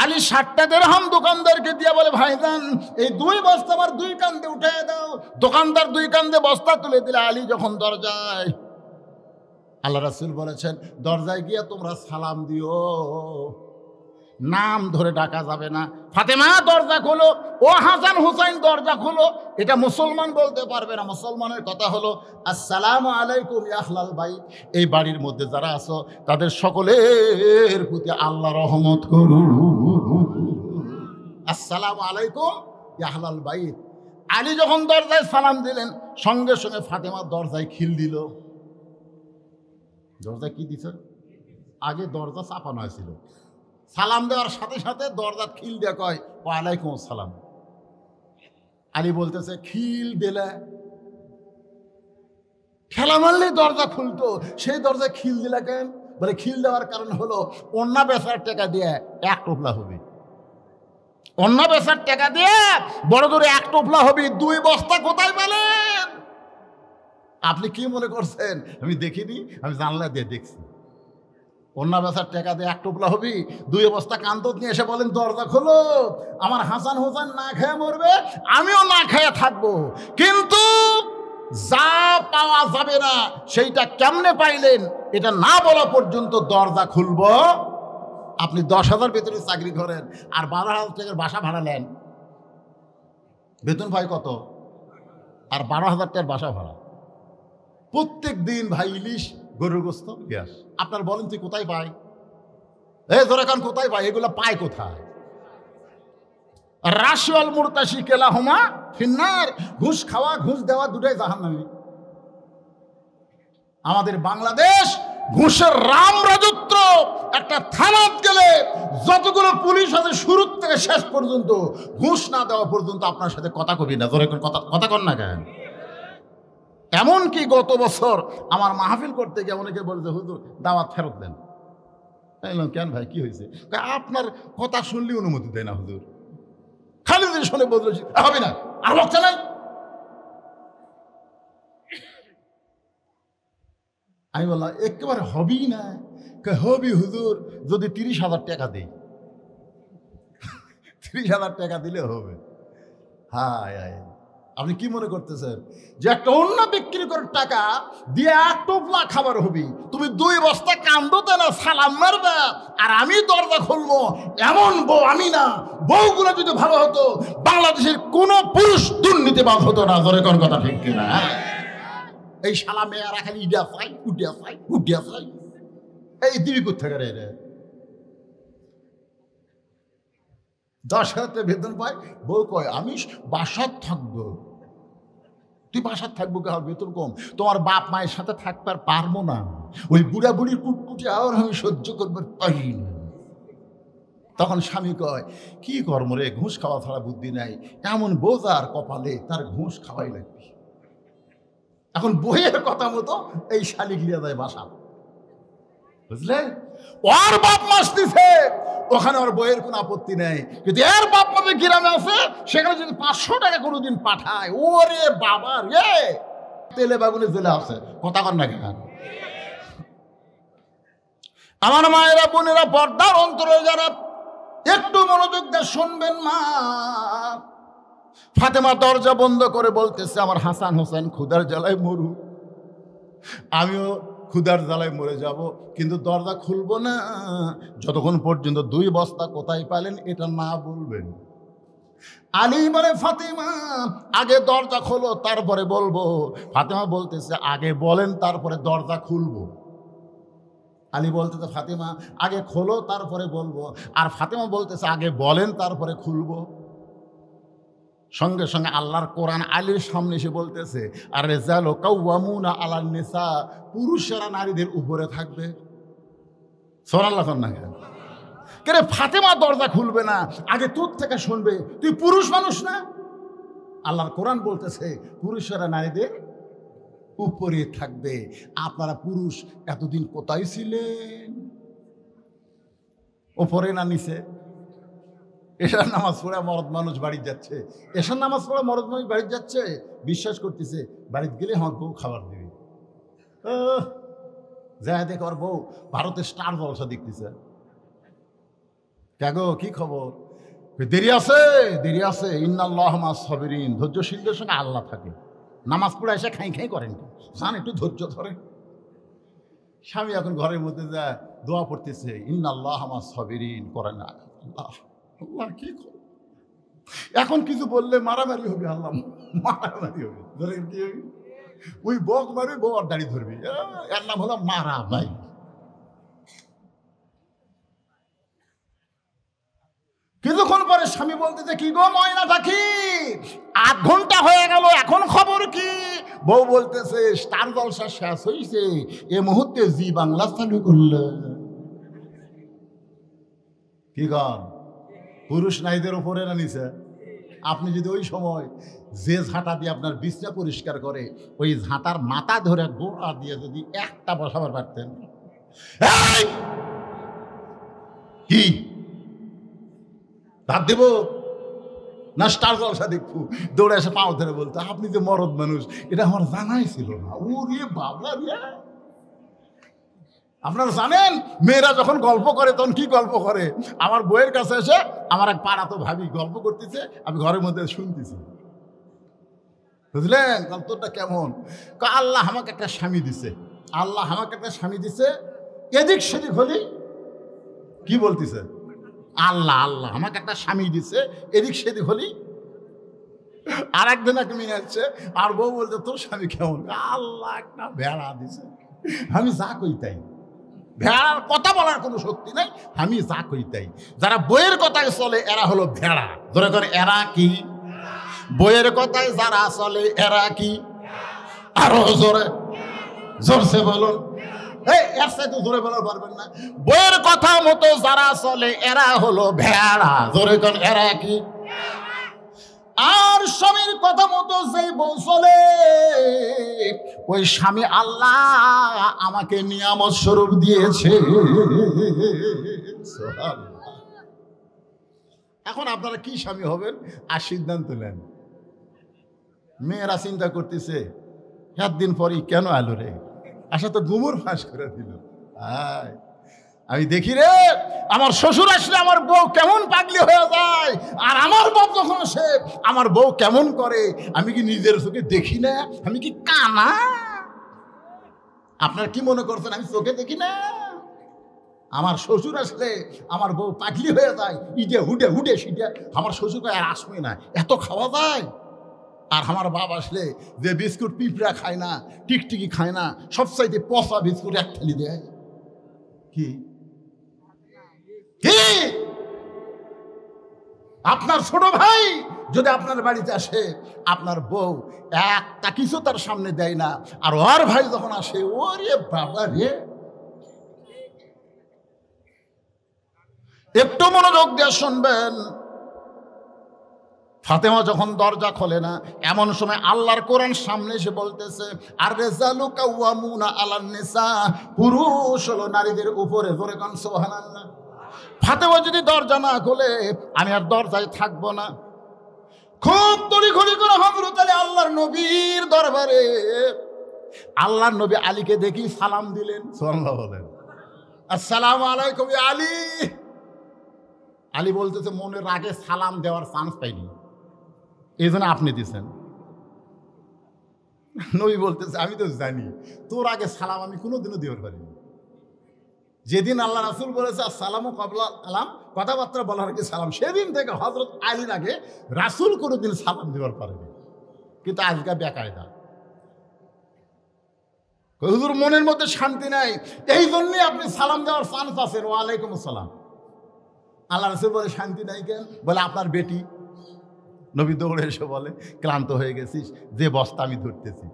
আলী 60টা দিরহাম দোকানদারকে দিয়ে বলে, ভাইজান এই 2 বস্তা আমার 2 কান্দে উঠে দাও। দোকানদার 2 কান্দে বস্তা তুলে দিলে। আলী যখন দরজায়, আল্লাহ রাসূল বলেছেন, দরজায় গিয়ে তোমরা সালাম দিও, নাম ধরে ডাকা যাবে না। ফাতেমা দরজা খোলো, ও হাসান হুসাইন দরজা খোলো। এটা মুসলমান বলতে পারবে না। মুসলমানের কথা হলো, আসসালামু আলাইকুম ইয়া আহলাল বাইত। এই বাড়ির মধ্যে যারা আছো তাদের সকলের প্রতি আল্লাহ রহমত করুন। আসসালামু আলাইকুম ইয়া আহলাল বাইত। আলী যখন দরজায় সালাম দিলেন, সঙ্গে সঙ্গে ফাতেমা দরজায় খিল দিল। দরজা কি দিছে? আগে দরজা চাপানো হয়েছিল, সালাম দেওয়ার সাথে সাথে দরজা খিল দিয়ে কয়, ওয়ালাইকুম আসসালাম। আলী বলতেছে, খিল দিলে, ঠেলা মারলেই দরজা খুলতো, সেই দরজায় খিল দিলে কেন? বলে, খিল দেওয়ার কারণ হলো অন্য বেচার টাকা দিয়ে 1 টোপলা হবে। অন্য বেচার টাকা দিয়ে বড় ধরে 1 টোপলা হবে। 2 বস্তা কোথায় পেলেন? আপনি কি মনে করছেন আমি দেখিনি? আমি জানলা দিয়ে দেখছি। অন্য বেচার টাকা দিয়ে 1 টোপলা হবি, 2 বস্তা কান্তত নিয়ে এসে বলেন, দরজা খোলো, আমার হাসান হোসেন না খেয়ে মরবে, আমিও না খেয়ে থাকবো, কিন্তু যা পাওয়া যাবে না সেইটা কেমনে পাইলেন এটা না বলা পর্যন্ত দরজা খুলবো। আপনি 10,000 বেতনের চাকরি করেন আর 12,000 টাকার বাসা ভাড়া নেন, বেতন পাই কত? আর 12,000 টাকার বাসা ভাড়া। প্রত্যেক দিন ভাই ইলিশ, গরুর গোস্ত, গ্যাস। আপনার বলেন তুই কোথায় পায়? ধরে কান কোথায় পায়? এগুলো পায় কোথায়? রাশিয়াল মুরতাশি কেলাহুমা ফিন্নার। ঘুষ খাওয়া, ঘুষ দেওয়া দুটাই জাহান্নামী। আমাদের বাংলাদেশ ঘুষের রাম রাজত্ব। একটা থানাত গেলে যতগুলো পুলিশ আছে শুরু থেকে শেষ পর্যন্ত ঘুষ না দেওয়া পর্যন্ত আপনার সাথে কথা কবি না। ধরে কথা কন না কেন? এমনকি গত বছর আমার মাহফিল করতে গিয়ে অনেকে বলছে, হুজুর দাওয়াত ফেরত দেন। কেন ভাই, কি হয়েছে? আপনার কথা শুনলে অনুমতি দেয় না হুজুর। খালি যদি শুনে বদলেছি হবে না, আর বক্তা নাই। আমি বললাম, একেবারে হবেই না। হবি হুজুর, যদি 30,000 টাকা দেই। 30,000 টাকা দিলে হবে? হায় হায়, আপনি কি মনে করতেছেন যে একটা অন্য বিক্রি করে টাকা দিয়ে 1 টোপলা খাবার হবি? তুমি 2 বস্তা কান্দতে না সালাম মারবে আর আমি দরজা খুলবো? এমন বউ আমি না। বউগুলো যদি ভালো হতো বাংলাদেশের কোনো পুরুষ দুর্নীতিবাজ হতো না। ধরে কোন কথা ঠিক কিনা? এই শালা মেয়েরা খালি ইডিয়া চাই, উডিয়া চাই, উডিয়া চাই। এই দিবি কোথেকে রে? 10,000 বেতন পায়, বউ কয় আমি বাসার থাকবো। তুই বাসার থাকবো কে? বেতন কম। তোমার বাপ মায়ের সাথে থাকতে পারবো না। ওই বুড়া বুড়ির কুটকুটি আর আমি সহ্য করতে পারি না। তখন স্বামী কয় কি কর্ম রে, ঘুষ খাওয়া ছাড়া বুদ্ধি নাই। এমন বোঝার কপালে তার ঘুষ খাওয়াই লাগবে। এখন বইয়ের কথা মতো এই শালিক লিয়া যায় বাসা, বুঝলে? ওর বাপ মাস দিছে, ওখানে ওর বইয়ের কোনো আপত্তি নেই। কিন্তু এর বাপ মাসে গ্রামে আছে, সেখানে যদি 500 টাকা কোনোদিন পাঠায়, ওরে বাবা রে, তেলে বাগুনে জেলে আছে। কথা কর না কেন? আমার মায়েরা বোনেরা, পর্দার অন্তরে যারা একটু মনোযোগ দিয়ে শুনবেন, মা ফাতেমা দরজা বন্ধ করে বলতেছে আমার হাসান হোসেন ক্ষুধার জ্বালায় মরু, আমিও ক্ষুধার জ্বালায় মরে যাব, কিন্তু দরজা খুলবো না যতক্ষণ পর্যন্ত 2 বস্তা কোথায় পেলেন এটা না বলবেন। আলী বলে ফাতেমা আগে দরজা খোলো তারপরে বলবো। ফাতেমা বলতেছে আগে বলেন তারপরে দরজা খুলবো। আলী বলতেছে ফাতেমা আগে খোলো তারপরে বলবো, আর ফাতেমা বলতেছে আগে বলেন তারপরে খুলবো। সঙ্গে সঙ্গে আল্লাহর কোরআন আলীর সামনে এসে বলতেছে আর রিজালু কাওয়ামুনা আলান নিসা, পুরুষেরা নারীদের উপরে থাকবে। সুবহানাল্লাহ না কেন? কেরে ফাতেমা দরজা খুলবে না, আগে তোর থেকে শুনবে। তুই পুরুষ মানুষ না? আল্লাহর কোরআন বলতেছে পুরুষেরা নারীদের উপরে থাকবে। আপনারা পুরুষ এতদিন কোথায় ছিলেন? উপরে না নিচে? এশার নামাজ পড়ে মরদ মানুষ বাড়ি যাচ্ছে, এশার নামাজ পড়ে মরদ মানুষ বাড়ি যাচ্ছে, বিশ্বাস করতেছে বাড়িতে গেলে আমার বউ খাবার দেবে। যা দেখ ওর বউ ভারতের স্টার জলসা দেখতেছে। কেগো কি খবর? দেরি আছে, দেরি আছে। ইন্নাল্লাহ মাস সাবিরিন, ধৈর্যশীলদের সঙ্গে আল্লাহ থাকে। নামাজ পড়ে এসে খাই খাই করেন, জান একটু ধৈর্য ধরেন। স্বামী এখন ঘরের মধ্যে যা দোয়া পড়তেছে ইন্নাল্লাহ মাস সাবিরিন, করেন না। আল্লাহ আল্লাহ কি খবর? এখন কিছু বললে মারামারি হবে, আল্লাহ মারামারি হবে। ধরেন কি হবে? ওই বক মারবে, বউ আর দাড়ি ধরবি, এর নাম হলো মারা ভাই। কিছুক্ষণ পরে স্বামী বলতেছে কি গো ময়না পাখি, 8 ঘন্টা হয়ে গেল, এখন খবর কি? বউ বলতেছে স্টার জলসা শেষ হয়েছে, এ মুহূর্তে জি বাংলা চালু করলে। কি গান? পুরুষ নারীদের উপরে না নিচে? আপনি যদি ওই সময় যে ঝাঁটা দিয়ে আপনার বিছনা পরিষ্কার করে, ওই ঝাঁটার মাথা ধরে গোড়া দিয়ে যদি একটা বসাবার পারতেন। কি ভাত দেব না স্টার জলসা দেখবো? দৌড়ে এসে পাও ধরে বলতো আপনি যে মরদ মানুষ, এটা আমার জানাই ছিল না। ওরে বাবা রে! আপনারা জানেন মেয়েরা যখন গল্প করে তখন কি গল্প করে? আমার বইয়ের কাছে এসে আমার এক পাড়া তো ভাবি গল্প করতেছে, আমি ঘরের মধ্যে শুনতেছি। বুঝলেন গল্পটা কেমন? আল্লাহ আমাকে একটা স্বামী দিছে, আল্লাহ আমাকে একটা স্বামী দিছে, এদিক সেদিক হলেই কি বলতেছে? আল্লাহ আল্লাহ আমাকে একটা স্বামী দিছে, এদিক সেদিক হলেই। আর একদিন এক মেয়ে আসছে, আর বউ বলতে তোর স্বামী কেমন? আল্লাহ একটা ভেড়া দিছে, আমি যা কই তাই। ভেড়ার কথা বলার কোনো শক্তি নাই, আমি যা কই তাই। যারা বইয়ের কথায় চলে এরা হলো ভেড়া। ধরে করে এরা কি? বইয়ের কথায় যারা চলে এরা কি? আরো জোরে জোরসে বলুন। এর সাথে জোরে বলার পারবেন না। বইয়ের কথা মতো যারা চলে এরা হলো ভেড়া। জোরে কোন এরা কি? আর স্বামীর কথা মতো যেই বউ চলে, ওই স্বামী আল্লাহ আমাকে নিয়ামত স্বরূপ দিয়েছে। এখন আপনারা কি স্বামী হবেন আর সিদ্ধান্ত নেন। মেয়েরা চিন্তা করতেছে 7 দিন পরই কেন আলো রে, আসা তো গুমর ফাঁস করে দিল। আমি দেখি রে আমার শ্বশুর আসলে আমার বউ কেমন পাগলি হয়ে যায়, আর আমার বাপ যখন আসে আমার বউ কেমন করে, আমি কি নিজের চোখে দেখি না? আমি কি কানা? আপনার কি মনে করছেন আমি চোখে দেখি না? আমার শ্বশুর আসলে আমার বউ পাগলি হয়ে যায়, ইডে হুডে হুডে সিডে। আমার শ্বশুরকে আর আসবে না, এত খাওয়া যায়। আর আমার বাপ আসলে যে বিস্কুট পিঁপড়া খায় না, টিকটিকি খায় না, সবচাইতে পচা বিস্কুট এক থালি দেয়। কি কি আপনার ছোট ভাই যদি আপনার বাড়িতে আসে, আপনার বউ একটা কিছু তার সামনে দেয় না, আর ওর ভাই যখন আসে, ওরে বাবা রে। একটু মনোযোগ দিয়ে শুনবেন। ফাতেমা যখন দরজা খোলে না, এমন সময় আল্লাহর কোরআন সামনে এসে বলতেছে, আর রিজালু কাওয়ামুনা আলান নিসা, পুরুষ হলো নারীদের উপরে। জোরে কান সুবহানাল্লাহ। ফাতেমা যদি দরজা না খোলে, আমি আর দরজায় থাকবো না। খুব তড়িঘড়ি করে হযরত আলী আল্লাহর নবীর দরবারে, আল্লাহর নবী আলীকে দেখি সালাম দিলেন। সুবহানাল্লাহ বলেন। আসসালামু আলাইকুম ইয়া আলী। আলী বলতেছে, মনের আগে সালাম দেওয়ার চান্স পাইনি, এই জন্য আপনি দিচ্ছেন। নবী বলতেছে, আমি তো জানি তোর আগে সালাম আমি কোনোদিনও দেওয়ার পারিনি। যেদিন আল্লাহ রাসূল বলেছে আসসালামু ক্বাবলা আলাম, কথাবার্তা বলার আগে সালাম, সেদিন থেকে হযরত আলীর আগে রাসূল কোনোদিন সালাম দেওয়ার পারেনি। কিন্তু আজকে বেকায়দা, হুজুর মনের মধ্যে শান্তি নাই, এই জন্যই আপনি সালাম দেওয়ার চান্স আছেন। ওয়ালাইকুম আসসালাম। আল্লাহ রাসূল বলে, শান্তি নাই কেন? বলে, আপনার বেটি। নবী দৌড়ে এসে বলে, ক্লান্ত হয়ে গেছিস, যে বস্তা আমি ধরতেছি,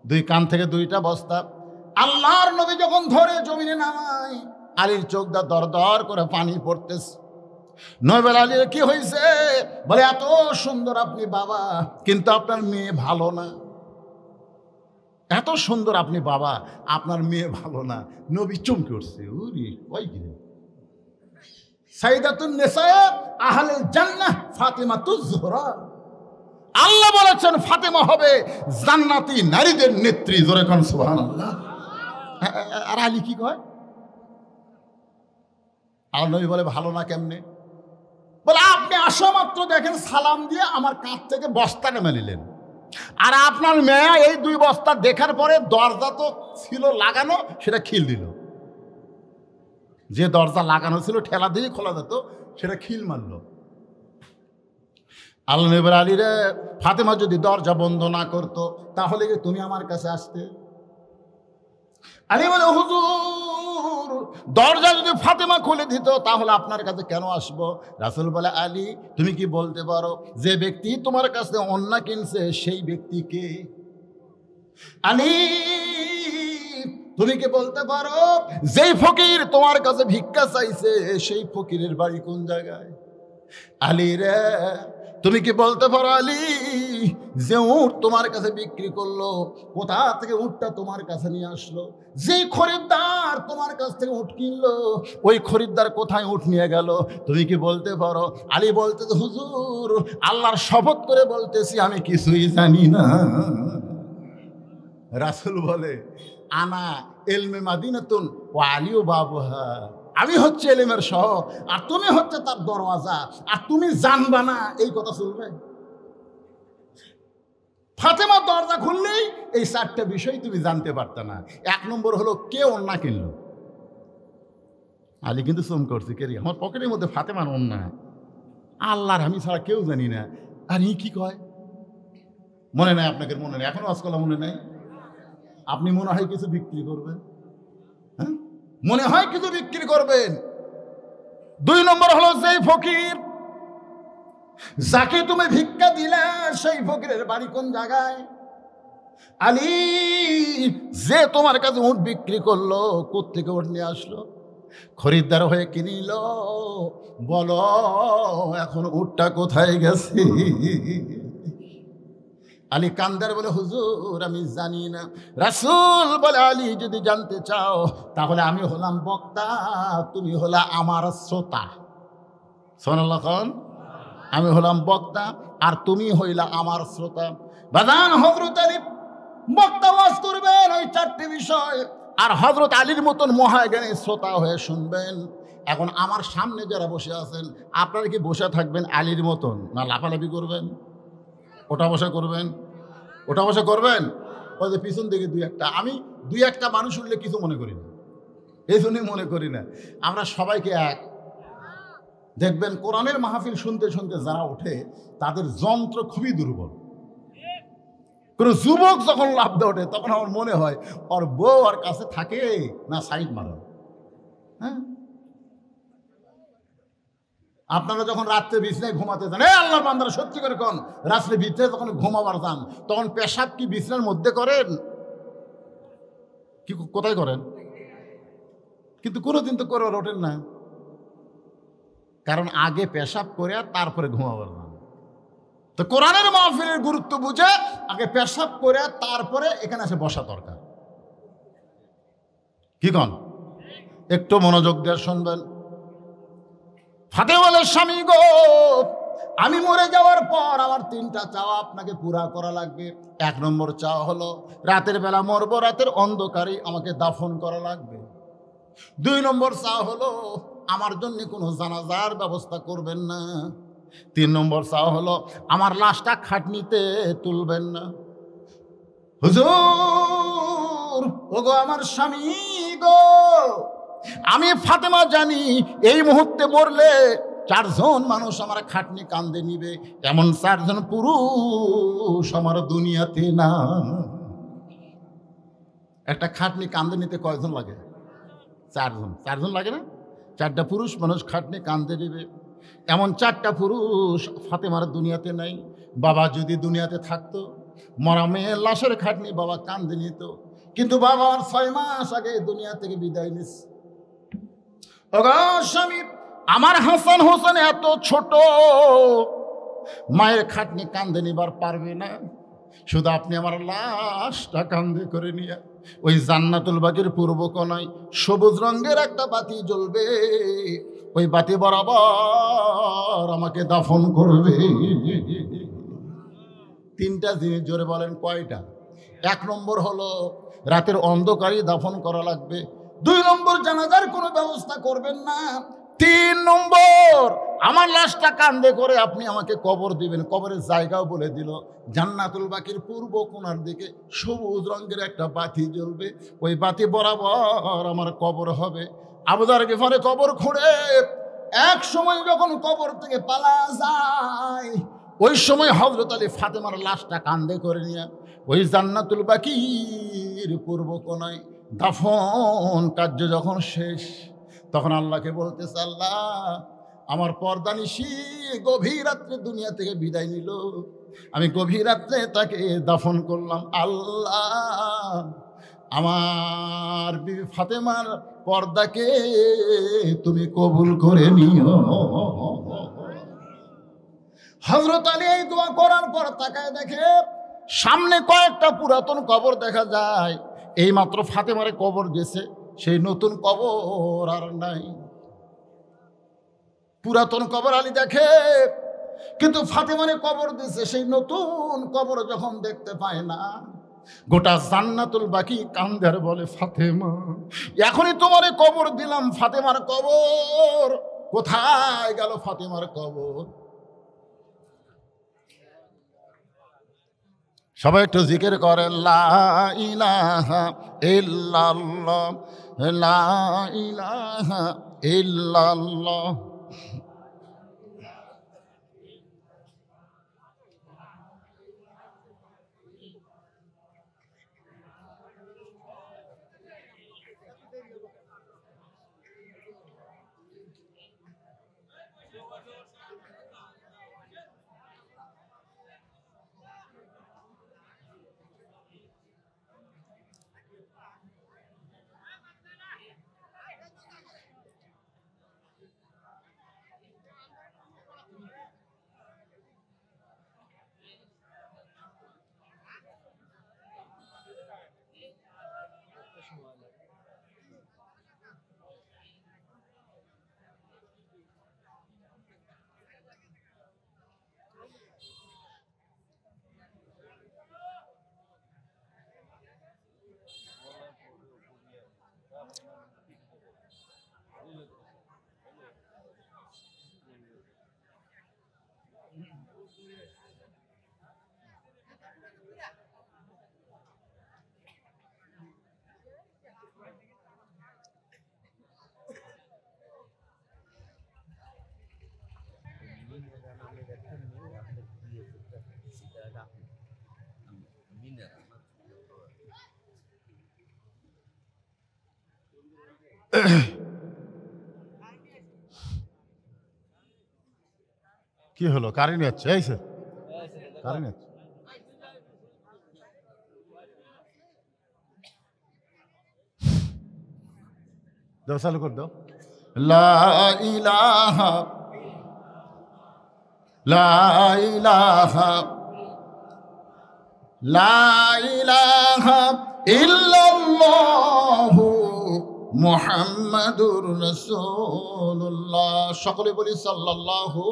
দুই কান থেকে দুইটা বস্তা। আল্লাহর নবী যখন ধরে জমিনে নামায়, আলীর চোখ দা দর দর করে পানি পড়তেছে। নবী বলে, আলীর কি হয়েছে? বলে, এত সুন্দর আপনি বাবা, কিন্তু আপনার মেয়ে ভালো না। এত সুন্দর আপনি বাবা, আপনার মেয়ে ভালো না। নবী চমকে উঠছে, ওরে ওই কিরে, সাইয়্যিদাতুন নিসা আহলুল জান্নাহ ফাতিমাতুজ জোহরা। আল্লাহ বলেছেন ফাতেমা হবে জান্নাতি নারীদের নেত্রী। জোরে কোন সুবহানাল্লাহ। আর আলী কি কয়? আর নবী বলে, ভালো না কেমনে? বলে, আপনি আসা মাত্র দেখেন সালাম দিয়ে আমার কাঁধ থেকে বস্তা নেমে নিলেন, আর আপনার মেয়ে এই দুই বস্তা দেখার পরে দরজা তো ছিল লাগানো, সেটা খিল দিল। যে দরজা লাগানো ছিল ঠেলা দিয়ে খোলা যেত, সেটা খিল মারল। আল্লাহ নবী আলী রে, ফাতেমা যদি দরজা বন্ধ না করতো, তাহলে কি তুমি আমার কাছে আসতে? আলী বলে, হুজুর দরজা যদি ফাতেমা খুলে দিত, তাহলে আপনার কাছে কেন আসবো? রাসূল বলে, আলী তুমি কি বলতে পারো যে ব্যক্তি তোমার কাছে অন্য কিনছে সেই ব্যক্তি কে? আলী তুমি কি বলতে পারো যেই ফকির তোমার কাছে ভিক্ষা চাইছে সেই ফকিরের বাড়ি কোন জায়গায়? আলী রে, তুমি কি বলতে পারো আলী যে উট তোমার কাছে বিক্রি করলো, কোথা থেকে উটটা তোমার কাছে নিয়ে আসলো? যে খরিদ্দার তোমার কাছ থেকে উট কিনলো, ওই খরিদ্দার কোথায় উট নিয়ে গেল? তুমি কি বলতে পারো? আলী বলতে, হুজুর আল্লাহর শপথ করে বলতেছি আমি কিছুই জানি না। রাসূল বলে, আনা ইলমে মাদিনাতুন ওয়া আলিউ বাবুহা, আমি হচ্ছে এলেমের শহর, আর তুমি হচ্ছে তার দরওয়াজা, আর তুমি জানবা না, এই কথা চলবে? ফাতেমা দরজা খুললেই এই চারটা বিষয় তুমি জানতে পারতে না। এক নম্বর হলো কে ওন্না কিনলো। আলী কিন্তু চমকে উঠছে, কে রে, আমার পকেটের মধ্যে ফাতেমার ওন্না, আল্লাহর আমি ছাড়া কেউ জানি না। আর ই কি কয়? মনে নাই আপনাকে? মনে নেই? এখনো আজকাল মনে নাই? আপনি মনে হয় কিছু বিক্রি করবেন, হ্যাঁ মনে হয় কিছু বিক্রি করবেন। দুই নম্বর হলো যেই ফকির যাকে তুমি ভিক্ষা দিলে সেই ফকিরের বাড়ি কোন জায়গায়? আলী যে তোমার কাছে উট বিক্রি করলো, কোত্থেকে উট নিয়ে আসলো? খরিদ্দার হয়ে কিনিল, বলো এখন উটটা কোথায় গেছে? আলী কান্দার বলে, হুজুর আমি জানি না। রাসূল বলে, আলী যদি জানতে চাও তাহলে আমি হলাম বক্তা, তুমি হলা আমার শ্রোতা। সুবহানাল্লাহ। আমি হলাম বক্তা আর তুমি হইলা আমার শ্রোতা। বাজান হযরত আলী বক্তা ওয়াজ করবেন ওই চারটি বিষয়। আর হযরত আলীর মতন মহাজ্ঞানী শ্রোতা হয়ে শুনবেন। এখন আমার সামনে যারা বসে আছেন, আপনারা কি বসে থাকবেন আলীর মতন, না লাফালাফি করবেন, ওঠা বসা করবেন? ওঠা বসা করবেন। ওই যে পিছন দিকে আমি দুই একটা মানুষ উঠলে কিছু মনে করি না, এই জন্যই মনে করি না। আমরা সবাইকে এক। দেখবেন কোরআনের মাহফিল শুনতে শুনতে যারা ওঠে তাদের যন্ত্র খুবই দুর্বল। কোনো যুবক যখন লাফতে ওঠে তখন আমার মনে হয় ওর বউ আর কাছে থাকে না সাইড মারা। হ্যাঁ, আপনারা যখন রাত্রে বিছনায় ঘুমাতে যান, আল্লাহর বান্দারা সত্যি করে কোন রাত্রে বিছনায় যখন ঘুমাবার যান তখন পেশাব কি বিছনার মধ্যে করেন? কি কোথায় করেন? কিন্তু কোনোদিন তো করে ওঠেন না, কারণ আগে পেশাব করে তারপরে ঘুমাবার যান। তো কোরআনের মাহফিলের গুরুত্ব বুঝে আগে পেশাব করে তারপরে এখানে এসে বসা দরকার। কি কন? একটু মনোযোগ দিয়ে শুনবেন। ফাতেমা বলে, স্বামী গো, আমি মরে যাওয়ার পর আমার 3টা চাওয়া আপনাকে পুরা করা লাগবে। 1 নম্বর চাওয়া হলো রাতের বেলা মরবো, রাতের অন্ধকারে আমাকে দাফন করা লাগবে। 2 নম্বর চাওয়া হলো আমার জন্য কোনো জানাজার ব্যবস্থা করবেন না। 3 নম্বর চাওয়া হলো আমার লাশটা খাটনিতে তুলবেন না। হুজুর, ওগো আমার স্বামী গো, আমি ফাতেমা জানি এই মুহূর্তে মরলে 4 জন মানুষ আমার খাটনি কান্দে নিবে, এমন 4 জন পুরুষ আমার দুনিয়াতে না। একটা খাটনি কান্দে নিতে কয়জন লাগে? 4 জন। 4 জন লাগে না? 4টা পুরুষ মানুষ খাটনি কান্দে নিবে, এমন 4টা পুরুষ ফাতেমার দুনিয়াতে নাই। বাবা যদি দুনিয়াতে থাকতো, মরা মেয়ের লাশের খাটনি বাবা কান্দে নিত, কিন্তু বাবা আমার 6 মাস আগে দুনিয়া থেকে বিদায় নিস। স্বামী, আমার হাসান হোসেন এত ছোট, মায়ের খাটনি কান্দে নিবার পারবে না, শুধু আপনি আমার লাশটা কান্দে করে নিয়ে ওই জান্নাতুল বাকির পূর্ব কোণায় সবুজ রঙের একটা বাতি জ্বলবে, ওই বাতি বরাবর আমাকে দাফন করবে। 3টা জিনিস জোরে বলেন, কয়টা? 1 নম্বর হলো রাতের অন্ধকারে দাফন করা লাগবে। 2 নম্বর জানাজার কোনো ব্যবস্থা করবেন না। 3 নম্বর আমার লাশটা কান্দে করে আপনি আমাকে কবর দিবেন। কবরের জায়গাও বলে দিল, জান্নাতুল বাকির পূর্ব কোণার দিকে সবুজ রঙের একটা বাতি জ্বলবে, ওই বাতি বরাবর আমার কবর হবে। আবু যার গিফারে কবর খুঁড়ে এক সময় যখন কবর থেকে পালা যায়, ওই সময় হযরত আলী ফাতেমার লাশটা কান্দে করে নিয়ে ওই জান্নাতুল বাকির পূর্ব কোণায় দাফন কার্য যখন শেষ, তখন আল্লাহকে বলতেছে, আল্লাহ, আমার পর্দানিশী গভীর রাত্রে দুনিয়া থেকে বিদায় নিল, আমি গভীর রাত্রে তাকে দাফন করলাম। আল্লাহ, আমার বিবি ফাতেমার পর্দাকে তুমি কবুল করে নিও। হযরত আলী এই দোয়া করার পর তাকায় দেখে সামনে কয়েকটা পুরাতন কবর দেখা যায়। এই মাত্র ফাতেমারে কবর দিয়েছে, সেই নতুন কবর আর নাই। পুরাতন কবর আলী দেখে, কিন্তু ফাতেমারে কবর দিয়েছে, সেই নতুন কবর যখন দেখতে পায় না, গোটা জান্নাতুল বাকি কান্দার বলে, ফাতেমা, এখনই তোমারে কবর দিলাম, ফাতেমার কবর কোথায় গেল? ফাতেমার কবর। সবাই একটু জিকির করেন, লা ইলাহা ইল্লাল্লাহ, লা ইলাহা ইল্লাল্লাহ। কি হলো? কারেন্ট যাচ্ছে, এই স্যার কারেন্ট যাচ্ছে। দাও, চালু করে দাও। লা ইলাহা লা ইলাহা লা ইলাহা ইল্লাল্লাহু মুহাম্মাদুর রাসূলুল্লাহ। সকলে বলি সাল্লাল্লাহু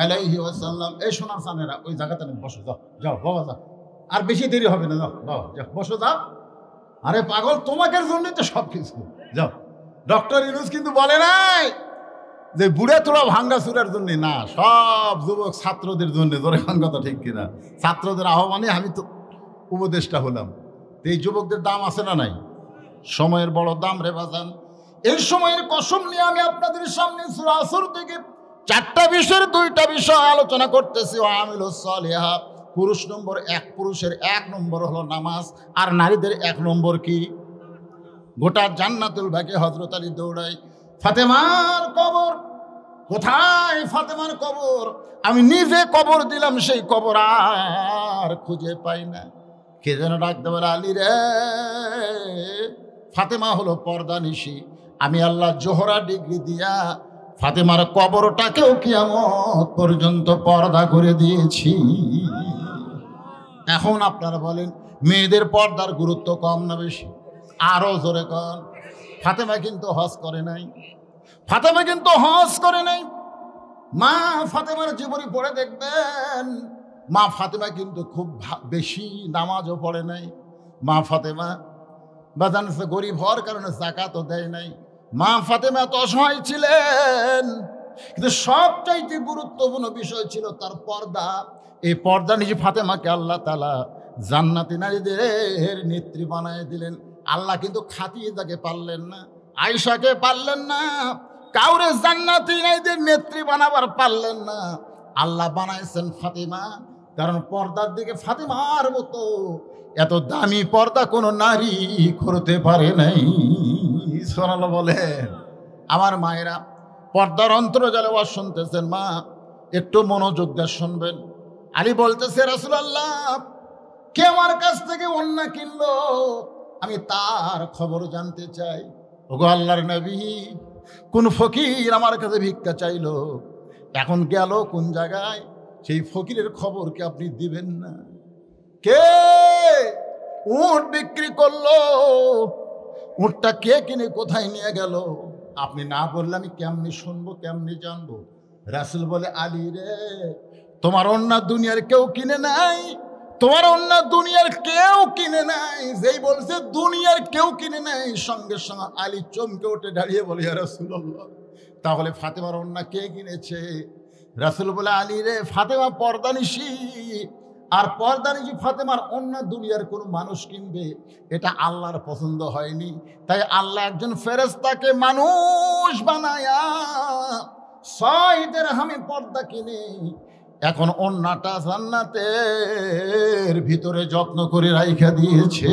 আলাইহি ওয়াসাল্লাম। এই সোনার সানেরা ওই জায়গাতে বসো, যাও যাও বাবা যাও, আর বেশি দেরি হবে না, যাও বাবা যাও বসো যাও। আরে পাগল, তোমাদের জন্যই তো সব কিছু। যাও। ডক্টর ইউনূস কিন্তু বলে নাই যে বুড়ে তোলা ভাঙ্গা চুরের জন্য না, সব যুবক ছাত্রদের জন্য। জোরে খান কথা ঠিক কিনা? ছাত্রদের আহ্বানে আমি তো উপদেষ্টা হলাম। এই যুবকদের দাম আছে না নাই? সময়ের বড় দাম রে বাজান। এই সময়ের কসম নিয়ে আমি আপনাদের সামনে সূরা আসর থেকে 4টা বিষয়ের 2টা বিষয় আলোচনা করতেছি। আমিলুস সালিহা, পুরুষ নম্বর 1, পুরুষের 1 নম্বর হলো নামাজ, আর নারীদের 1 নম্বর কি? গোটা জান্নাতুল বাকি হযরত আলী দৌড়াই। ফাতেমার কবর কোথায়? ফাতেমার কবর আমি নিজে কবর দিলাম, সেই কবর আর খুঁজে পাই না। কে যেন ডাকতে বলে, আলী রে, ফাতেমা হলো পর্দানিশী। আমি আল্লাহ জোহরা ডিগ্রি দিয়া ফাতেমার কবরটাকেও কিয়ামত পর্যন্ত পর্দা করে দিয়েছি। এখন আপনারা বলেন, মেয়েদের পর্দার গুরুত্ব কম না বেশি? আরো জোরে কন। ফাতেমা কিন্তু হজ করে নাই, ফাতেমা কিন্তু হজ করে নাই। মা ফাতেমার জীবনী পড়ে দেখবেন, মা ফাতেমা কিন্তু খুব বেশি নামাজও পড়ে নাই। মা ফাতেমা বাজান গরিব হওয়ার কারণে যাকাতও দেয় নাই। মা ফাতেমা তো অসহায় ছিলেন, কিন্তু সবচাইতে গুরুত্বপূর্ণ বিষয় ছিল তার পর্দা। এই পর্দা নিজে ফাতেমাকে আল্লাহ তাআলা জান্নাতি নারীদের নেত্রী বানায় দিলেন। আল্লাহ কিন্তু খাদিজাকে পারলেন না, আয়েশাকে পারলেন না, কাউরে জান্নাতি নারীদের নেত্রী বানাবার পারলেন না। আল্লাহ বানাইছেন ফাতেমা, কারণ পর্দার দিকে ফাতেমার মতো এত দামি পর্দা কোনো নারী করতে পারে নাই। সুবহানাল্লাহ বলেন। আমার মায়েরা, পর্দার অন্তর্জালে ওয়াজ শুনতেছেন, মা একটু মনোযোগ দিয়ে শুনবেন। আলী বলতেছে, রাসূলুল্লাহ, কে আমার কাছ থেকে ওন্না কিনলো, আমি তার খবর জানতে চাই। ওগো আল্লাহর নবী, কোন ফকির আমার কাছে ভিক্ষা চাইলো, এখন গেল কোন জায়গায়, সেই ফকিরের খবর কি আপনি দিবেন না? কে উট বিক্রি করলো, উটটা কে কিনে কোথায় নিয়ে গেল, আপনি না বললে আমি কেমনি শুনবো, কেমনি জানবো? রাসূল বলে, আলী রে, তোমার অন্য দুনিয়ার কেউ কিনে নাই, তোমার অন্য দুনিয়ার কেউ কিনে নাই। যেই বলছে দুনিয়ার কেউ কিনে নাই, সঙ্গে সঙ্গে আলী চমকে উঠে দাঁড়িয়ে বলে, ইয়া রাসূলুল্লাহ, তাহলে ফাতেমার অন্য কে কিনেছে? রাসূল বলে, আলী রে, ফাতেমা পর্দানিশী, আর পর্দানিশী ফাতেমার অন্য দুনিয়ার কোনো মানুষ কিনবে, এটা আল্লাহর পছন্দ হয়নি। তাই আল্লাহ একজন ফেরেশতাকে মানুষ বানায়া 6 দিরহামে পর্দা কিনে এখন অন্যটা জান্নাতের ভিতরে যত্ন করে রাইখা দিয়েছে।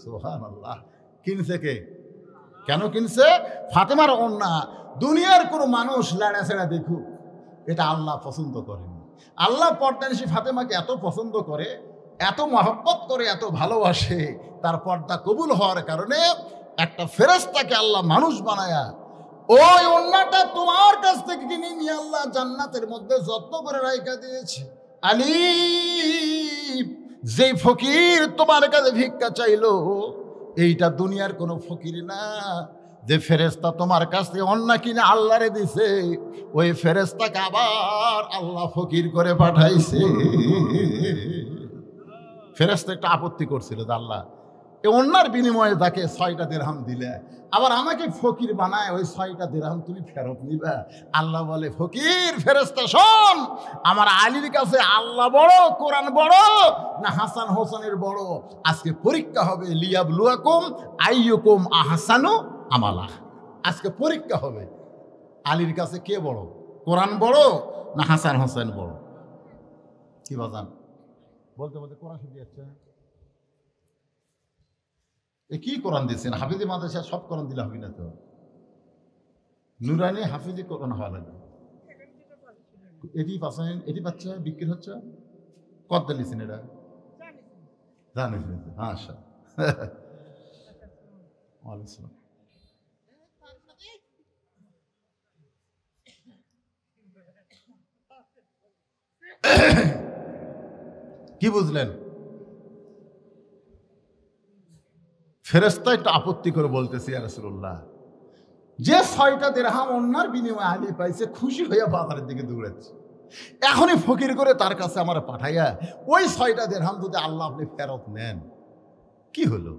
সুবহানাল্লাহ। কিনছে কে? কেন কিনছে? ফাতেমার অন্যা দুনিয়ার কোনো মানুষ লাড়াছাড়া দেখুক, এটা আল্লাহ পছন্দ করেন। আল্লাহ পর্দানিশী ফাতেমাকে এত পছন্দ করে, এত মহব্বত করে, এত ভালোবাসে, তার পর্দা কবুল হওয়ার কারণে একটা ফেরেশতাকে আল্লাহ মানুষ বানায়া ওই অন্যটা তোমার কাছ থেকে কিনে নিয়ে আল্লাহ জান্নাতের মধ্যে যত্ন করে রাইখা দিয়েছে। আলী, যে ফকির তোমার কাছে ভিক্ষা চাইলো, এইটা দুনিয়ার কোনো ফকির না। যে ফেরেশতা তোমার কাছ থেকে অন্য কিনে আল্লাহরে দিছে, ওই ফেরেশতাকে আবার আল্লাহ ফকির করে পাঠাইছে। ফেরেশতা একটা আপত্তি করছিল যে, আল্লাহ এ অন্যার বিনিময়ে তাকে 6টা দিরহাম দিলে, আবার আমাকে ফকির বানায় ওই 6টা দিরহাম তুমি ফেরত নিবে। আল্লাহ বলে, ফকির ফেরেশতা শোন, আমার আলীর কাছে আল্লাহ বড়, কোরআন বড় না হাসান হোসেনের বড়? আজকে পরীক্ষা হবে, লিয়াবলুয়াকুম আইয়ুকুম আহসানু আমালা। আজকে পরীক্ষা হবে আলীর কাছে কে বড়, কোরআন বড় না হাসান হোসেন বড়? কি বাজান বলতে বলতে কোরআন শুনে যাচ্ছে। এ কি কোরআন দিচ্ছেন? হাফিজি মাদ্রাসা সব কোরআন দিলে হবে না তো, নুরানি হাফিজি কোরআন হওয়া লাগবে। এটি পাচ্ছেন, এটি পাচ্ছে বিক্রি হচ্ছে কত দিচ্ছেন? এটা জানিস? হ্যাঁ আচ্ছা। ওয়ালাইকুম। কি বুঝলেন? ফেরেশতা একটু আপত্তি করে বলতেছে, ইয়া রাসূলুল্লাহ, যে 6টা দিরহাম অন্যার বিনিময়ে আলী পাইছে, খুশি হইয়া বাজারের দিকে দৌড়াচ্ছে। এখনই ফকির করে তার কাছে আমার পাঠাইয়া ওই 6টা দিরহাম যদি আল্লাহ আপনি ফেরত নেন, কি হলো?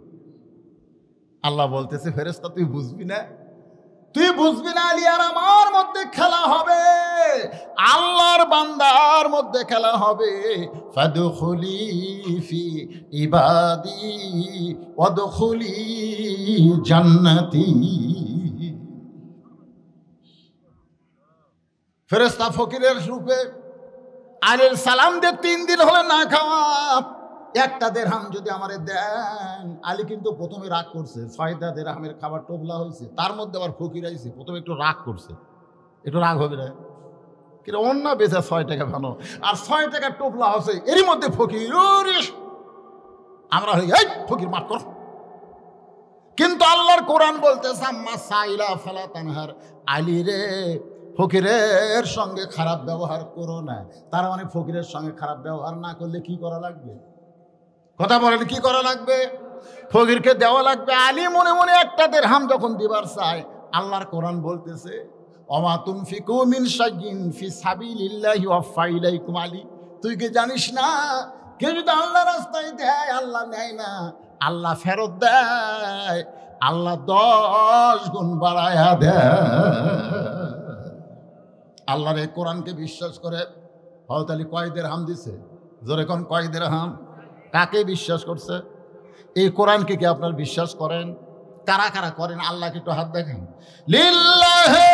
আল্লাহ বলতেছে, ফেরেশতা তুই বুঝবি না, তুই বুঝবি না, আলী আর আমার মধ্যে খেলা হবে, আল্লাহর বান্দার মধ্যে খেলা হবে। ফাদখুলি ফি ইবাদি ওয়াদখুলি জান্নাতি। ফেরেশতা ফকিরের রূপে আলীর সালাম দিয়ে 3 দিন হলে না খাওয়া, 1টা দিরহাম যদি আমারে দেন। আলী কিন্তু প্রথমে রাগ করছে, 6টা দিরহামের খাবার টোপলা হয়েছে, তার মধ্যে আবার ফকির আইছে, প্রথমে একটু রাগ করছে। একটু রাগ হবে না? কিন্তু অন্য বেচা 6 টাকা ভালো, আর 6 টাকা টোপলা হচ্ছে, এরই মধ্যে ফকির আমরা হয়ে এই ফকির মাফ কর। কিন্তু আল্লাহর কোরআন বলতেছে, আম্মা সাইলা ফালা তানহার, আলী রে ফকিরের সঙ্গে খারাপ ব্যবহার করো না। তার মানে ফকিরের সঙ্গে খারাপ ব্যবহার না করলে কি করা লাগবে? কথা বলেন, কি করা লাগবে? ফকিরকে দেওয়া লাগবে। আলী মনে মনে 1টা দিরহাম যখন দিবার চায়, আল্লাহর কোরআন বলতেছে, ওমা তুনফিকু মিন শাইইন ফি সাবিলিল্লাহি ওয়াফা ইলাইকুম। আলী, তুই কি জানিস না, কেউ যদি আল্লাহর রাস্তায় দেয় আল্লাহ নেয় না, আল্লাহ ফেরত দেয়, আল্লাহ 10 গুণ বাড়ায়া দেয়। আল্লাহর এই কোরআনকে বিশ্বাস করে হযরত আলী কয় দিরহাম দিছে? জোরে কোন কয় দিরহাম? কাকে বিশ্বাস করছে? এই কোরআনকে কি আপনার বিশ্বাস করেন? কারা কারা করেন? আল্লাহকে একটু হাত দেখেন। লিল্লাহি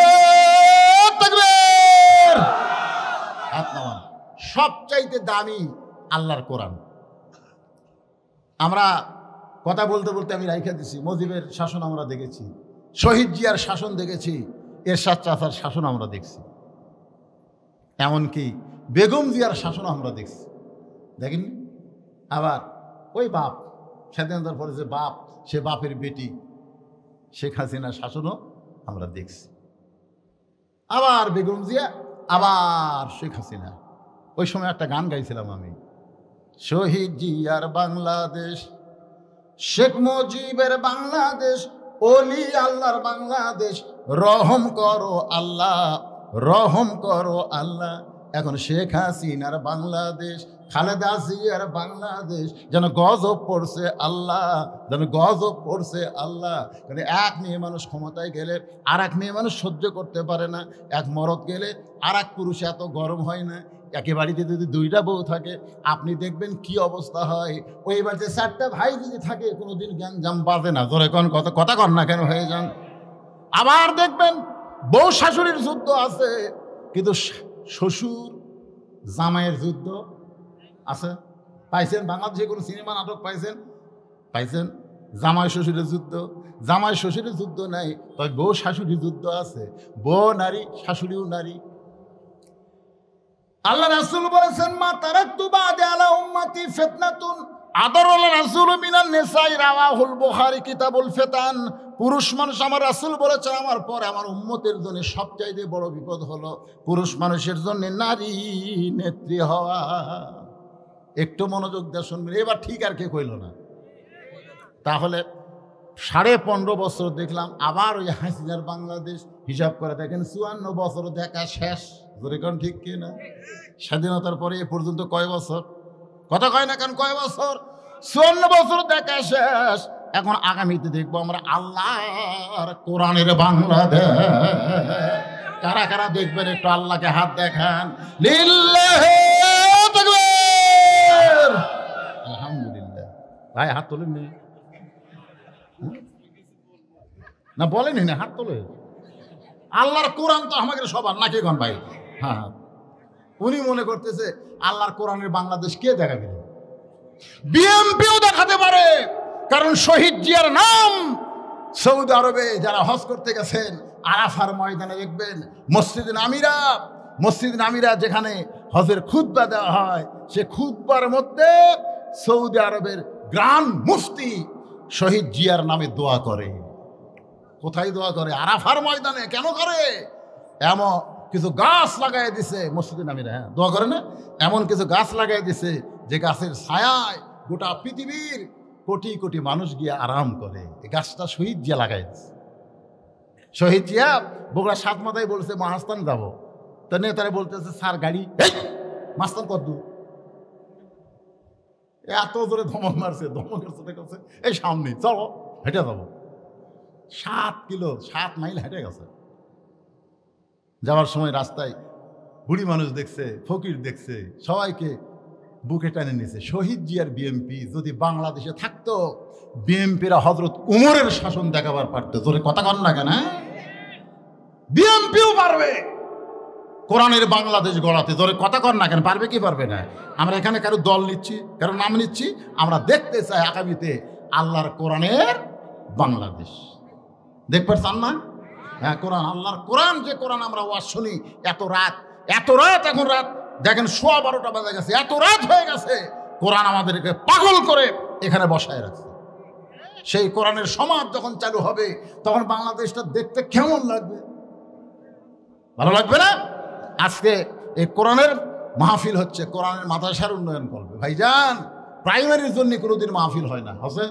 তাকবীর। হাত নামান। সবচাইতে দামি আল্লাহর কোরআন। আমরা কথা বলতে বলতে আমি রাইখা দিছি, মুজিবের শাসন আমরা দেখেছি, শহীদ জিয়ার শাসন দেখেছি, এরশাদ চাচার শাসন আমরা দেখছি, এমনকি বেগম জিয়ার শাসন আমরা দেখছি, দেখেন? আবার ওই বাপ স্বাধীনতার পরে যে বাপ, সে বাপের বেটি শেখ হাসিনার শাসনও আমরা দেখছি। আবার বেগম জিয়া, আবার শেখ হাসিনা। ওই সময় একটা গান গাইছিলাম আমি, শহীদ জিয়ার বাংলাদেশ, শেখ মুজিবের বাংলাদেশ, ওলি আল্লাহর বাংলাদেশ, রহম করো আল্লাহ, রহম করো আল্লাহ। এখন শেখ হাসিনার বাংলাদেশ, খালেদা জিয়ার বাংলাদেশ, যেন গজব পড়ছে আল্লাহ, যেন গজব পড়ছে আল্লাহ। কারণ এক মেয়ে মানুষ ক্ষমতায় গেলে আর এক মেয়ে মানুষ সহ্য করতে পারে না, এক মরদ গেলে আর এক পুরুষে এত গরম হয় না। একে বাড়িতে যদি 2টা বউ থাকে, আপনি দেখবেন কি অবস্থা হয়। ওই বাড়িতে 4টা ভাই যদি থাকে, কোনোদিন গ্যাঞ্জাম বাজে না। জোরে কোন কথা কন না কেন হয়ে যান। আবার দেখবেন বউ শাশুড়ির যুদ্ধ আছে, কিন্তু শ্বশুর জামাইয়ের যুদ্ধ আছে। পাইছেন বাংলাদেশে কোনো সিনেমা নাটক পাইছেন জামাই শ্বশুরের যুদ্ধ? জামাই শ্বশুরের যুদ্ধ নাই, তবে বউ শাশুড়ির যুদ্ধ আছে। বউ নারী, শাশুড়িও নারী। আল্লাহ রাসূল বলেছেন, মা তারাকতু বা'দি আলা উম্মতি ফিতনাতুন আদারুল রাসূল মিনান নিসাই, রাওয়াহুল বুখারী কিতাবুল ফিতান। পুরুষ মানুষ, আমার রাসূল বলেছেন, আমার পরে আমার উম্মতের জন্য সবচাইতে বড় বিপদ হলো পুরুষ মানুষের জন্য নারী নেত্রী হওয়া। একটু মনোযোগ দিয়ে শুনবেন, এবার ঠিক আর কে কইল না। তাহলে 15.5 বছর দেখলাম, আবার ওই হাসিনার বাংলাদেশ। হিসাব করে দেখেন 54 বছর দেখা শেষ। ধরে কোন ঠিক কি না? স্বাধীনতার পরে এ পর্যন্ত কয় বছর? কথা কয় না কেন? কয় বছর? 54 বছর দেখা শেষ। এখন আগামীতে দেখবো আমরা আল্লাহর কোরআনের বাংলাদেশ। কারা কারা দেখবেন একটু আল্লাহকে হাত দেখান। লিল্লাহি তাকবীর। আলহামদুলিল্লাহ। ভাই হাত তোলেন না, বলেনি না, হাত তোলে। আল্লাহর কোরআন তো আমাদের সবার নাকি গণ ভাই? হ্যাঁ, উনি মনে করতেছে আল্লাহর কোরআনের বাংলাদেশ কে দেখাবে? বিএমপিও দেখাতে পারে, কারণ শহীদ জিয়ার নাম সৌদি আরবে যারা হজ করতে গেছেন আরাফার ময়দানে দেখবেন মসজিদ নামিরা যেখানে হজের খুতবা দেওয়া হয়, সে খুতবার মধ্যে সৌদি আরবের গ্রান্ড মুফতি শহীদ জিয়ার নামে দোয়া করে। কোথায় দোয়া করে? আরাফার ময়দানে। কেন করে? এমন কিছু গাছ লাগাই দিছে মসজিদে নামিরা। হ্যাঁ, দোয়া করে না? এমন কিছু গাছ লাগাই দিছে যে গাছের ছায়ায় গোটা পৃথিবীর কোটি কোটি মানুষ গিয়ে আরাম করে। এই গাছটা শহীদ জিয়া লাগাই দিছে। শহীদ জিয়া বগুড়া সাত মাথায় বলছে মাস্তান যাবো, তা নেতারা বলতেছে স্যার গাড়ি। মাস্তান কত দূর? এত জোরে ধমক মারছে দেখছে এই সামনে চলো, হেঁটে যাবো। 7 মাইল হেঁটে গেছে। যাওয়ার সময় রাস্তায় বুড়ি মানুষ দেখছে, ফকির দেখছে, সবাইকে বুকে টানে নিয়েছে। শহীদ জিয়ার বিএমপি যদি বাংলাদেশে থাকতো, বিএমপিরা হযরত উমরের শাসন দেখাবার পারতো। জোরে কথা কন না কেন? বিএমপিও পারবে কোরআনের বাংলাদেশ গড়াতে। জোরে কথা কন না কেন? পারবে কি পারবে না? আমরা এখানে কারো দল নিচ্ছি, কারো নাম নিচ্ছি? আমরা দেখতে চাই আগামীতে আল্লাহর কোরআনের বাংলাদেশ। দেখবার চান না? হ্যাঁ, কোরআন, আল্লাহর কোরআন, যে কোরআন আমরা ওয়াজ শুনি এত রাত। এখন রাত দেখেন 12:15 বাজে গেছে, এত রাত হয়ে গেছে। কোরআন আমাদেরকে পাগল করে এখানে বসায় রাখছে। সেই কোরআনের সমাজ যখন চালু হবে তখন বাংলাদেশটা দেখতে কেমন লাগবে? ভালো লাগবে না? আজকে এই কোরআনের মাহফিল হচ্ছে, কোরআনের মাদ্রাসার উন্নয়ন করবে। ভাইজান, প্রাইমারির জন্য কোনোদিন মাহফিল হয় না। আছে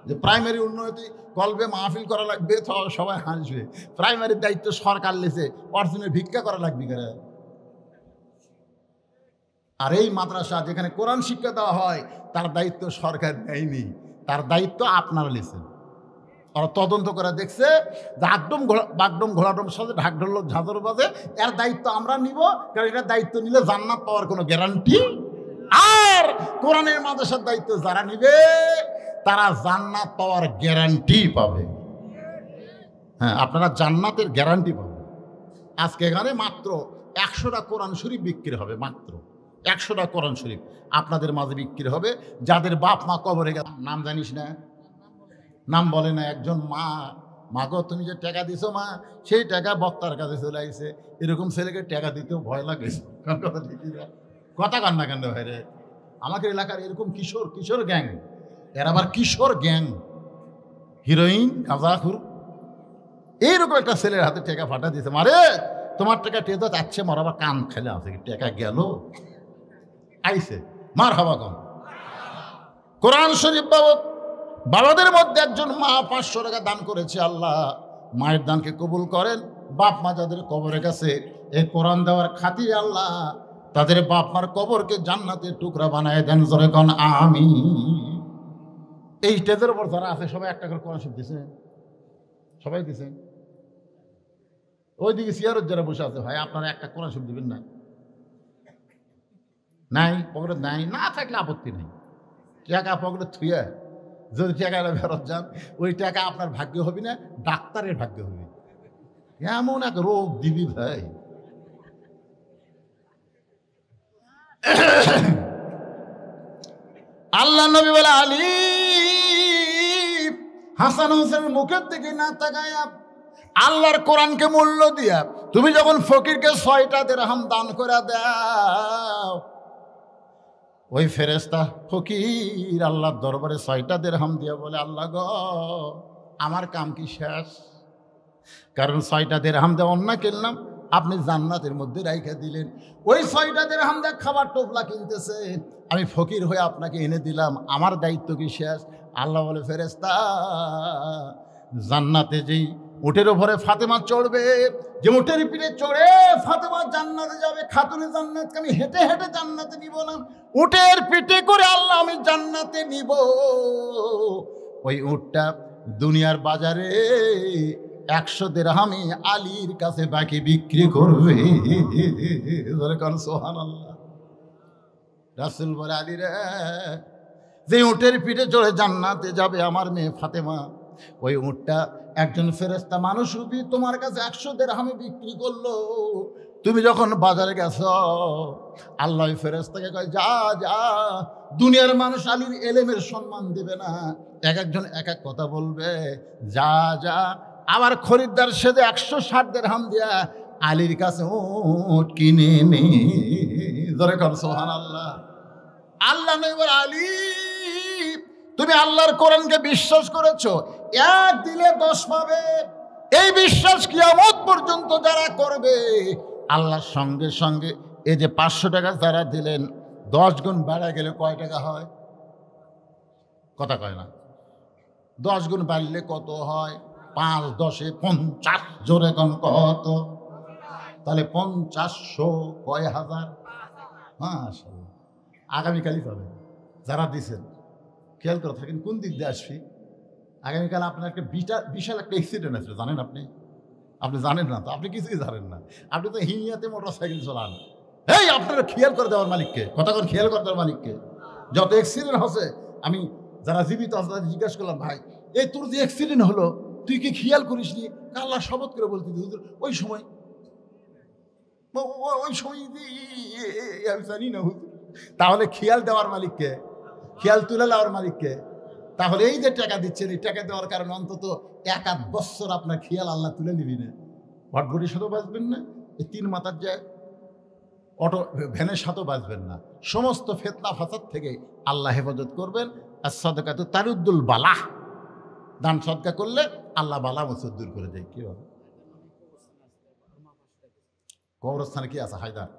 যে প্রাইমারি উন্নতি কলবে মাহফিল করা লাগবে, সবাই হাসবে। প্রাইমারির দায়িত্ব সরকার লেছে, অর্জনের ভিক্ষা করা লাগবে কেন? আর এই মাদ্রাসা যেখানে কোরআন শিক্ষা দেওয়া হয় তার দায়িত্ব সরকার নেয়নি, তার দায়িত্ব আপনারা লেছেন। ওরা তদন্ত করে দেখছে যে বাগডম ঘোড়াডম সাথে ঢাকঢোল ঝাঁঝর বাজে, এর দায়িত্ব আমরা নিব, কারণ এটা দায়িত্ব নিলে জান্নাত পাওয়ার কোনো গ্যারান্টি। আর কোরআনের মাদ্রাসার দায়িত্ব যারা নিবে তারা জান্নাত পাওয়ার গ্যারান্টি পাবে। হ্যাঁ, আপনারা জান্নাতের গ্যারান্টি পাবেন। আজকে এখানে মাত্র 100টা কোরআন শরীফ বিক্রি হবে, মাত্র 100টা কোরআন শরীফ আপনাদের মাঝে বিক্রি হবে। যাদের বাপ মা কবরে গেছে, নাম জানিস না, নাম বলে না। একজন মা গো তুমি যে টাকা দিছো মা, সেই টাকা বক্তার কাছে চলে আসছে। এরকম ছেলেকে টাকা দিতেও ভয় লাগে। কথা কান না কেন ভাই রে? আমাদের এলাকার এরকম কিশোর গ্যাং, এর আবার কিশোর গ্যাং, হিরোইন, গাঁজাখুর, এইরকম একটা ছেলের হাতে টাকা ফাটা দিয়েছে। মারে তোমার টাকা টেজা যাচ্ছে, মার আবার কান খেলে আছে, টাকা গেল আইসে মার হওয়া কম। কোরআন শরীফ বাবাদের মধ্যে একজন মা 500 টাকা দান করেছে। আল্লাহ মায়ের দানকে কবুল করেন। বাপ মা যাদের কবরে গেছে এই কোরআন দেওয়ার খাতিরে আল্লাহ তাদের বাপ মার কবরকে জান্নাতের টুকরা বানায় দেন। জোরে কোন আমিন। এই স্টেজের উপর যারা আছে সবাই একটা করে কোরআন শরীফ দিছে, সবাই দিছে। ওইদিকে সিয়ারত যারা বসে আছে, ভাই আপনারা একটা কোরআন শরীফ দিবেন না? নাই, পকেটে নাই, না থাকলে আপত্তি নেই। টাকা পকেটে থুয়ে যদি টাকা ফেরত যান, ওই টাকা আপনার ভাগ্য হবে না, ডাক্তারের ভাগ্য হবে। এমন এক রোগ দিবি ভাই। আল্লাহ নবী বলে, আলী হাসান হোসেনের মুখের দিকে না তাকায়া আল্লাহর কোরআনকে মূল্য দিয়া তুমি যখন ফকিরকে 6টা দিরহাম দান করে দাও, ওই ফেরেশতা ফকির আল্লাহর দরবারে 6টা দিরহাম দিয়া বলে, আল্লাহ গো আমার কাম কি শেষ? কারণ 6টা দিরহাম দিয়ে অন্য কিনলাম, আপনি জান্নাতের মধ্যে রাইখা দিলেন। ওই 6টা দিরহাম দিয়ে খাবার টোপলা কিনতেছে, আমি ফকির হয়ে আপনাকে এনে দিলাম, আমার দায়িত্ব কি শেষ? আল্লাহ বলে, ফেরেশতা জান্নাতে যেই উটের উপরে ফাতেমা চড়বে, যে উটের পিঠে চড়ে ফাতেমা জান্নাতে যাবে, খাতুনে জান্নাতকে আমি হেঁটে হেঁটে জান্নাতে নিব না, উটের পিঠে করে আল্লাহ আমি জান্নাতে নিব। ওই উটটা দুনিয়ার বাজারে 100 দিরহামে আলীর কাছে বাকি বিক্রি করবে। সুবহানাল্লাহ। রাসূল বলে, আলী রে, যে উটের পিঠে চড়ে জান্নাতে যাবে আমার মেয়ে ফাতেমা, ওই উটটা একজন ফেরেশতা মানুষ রূপী তোমার কাছে 100 দিরহামে বিক্রি করলো। তুমি যখন বাজারে গেছ, আল্লাহ ওই ফেরেশতাকে কয়, যা যা, দুনিয়ার মানুষ আলীর এলেমের সম্মান দেবে না, এক একজন এক এক কথা বলবে, যা যা আবার খরিদ্দার সেজে 160 দিরহাম দিয়া আলীর কাছে উট কিনে নে। ধরে কর সুবহানাল্লাহ। আল্লাহ নয় বলে, আলী তুমি আল্লাহর কোরআনকে বিশ্বাস করেছো, 1 দিলে 10 পাবে। এই বিশ্বাস কিয়ামত পর্যন্ত যারা করবে, আল্লাহর সঙ্গে সঙ্গে এই যে 500 টাকা যারা দিলেন, 10 গুণ বাড়া গেলে কয় টাকা হয়? কথা কয় না। 10 গুণ বাড়লে কত হয়? 5 10 50। জোরে কোন কত? তাহলে 50 কয় হাজার? মাশাআল্লাহ। আগামীকালই পাবেন যারা দিছেন। খেয়াল করে থাকেন কোন দিক দিয়ে আসবি। আগামীকাল আপনার একটা বিশাল একটা অ্যাক্সিডেন্ট আছে, জানেন আপনি? আপনি জানেন না তো, আপনি কিছুই জানেন না। আপনি তো হিনিয়াতে মোটরসাইকেল চালান। এই আপনারা খেয়াল করে দেওয়ার মালিককে, কথা করে খেয়াল করে দেওয়ার মালিককে। যত অ্যাক্সিডেন্ট হচ্ছে, আমি যারা জীবিত আছে তাদের জিজ্ঞাসা করলাম, ভাই এই তোর যে অ্যাক্সিডেন্ট হলো তুই কি খেয়াল করিস নি? আল্লাহ শপথ করে বলতে হুজুর ওই সময় আমি জানি না হুজুর। তাহলে খেয়াল দেওয়ার মালিককে, খেয়াল তুলে দেওয়ার মালিককে। তাহলে এই যে টাকা দিচ্ছেন, এই টাকা দেওয়ার কারণে অন্তত 1 বছর আপনার খেয়াল আল্লাহ তুলে নিবি না। ভটভটির সাথেও বাঁচবেন না, এই 3 মাথার যায় অটো ভ্যানের সাথেও বাঁচবেন না। সমস্ত ফিতনা ফাসাদ থেকে আল্লাহ হেফাজত করবেন। আর সাদকাতু তারুদ্দুল বালাহ, দান সদকা করলে আল্লাহ বালা মুসিবত দূর করে দেয়। কি হবে? কবরস্থানে কি আছে? হায়দার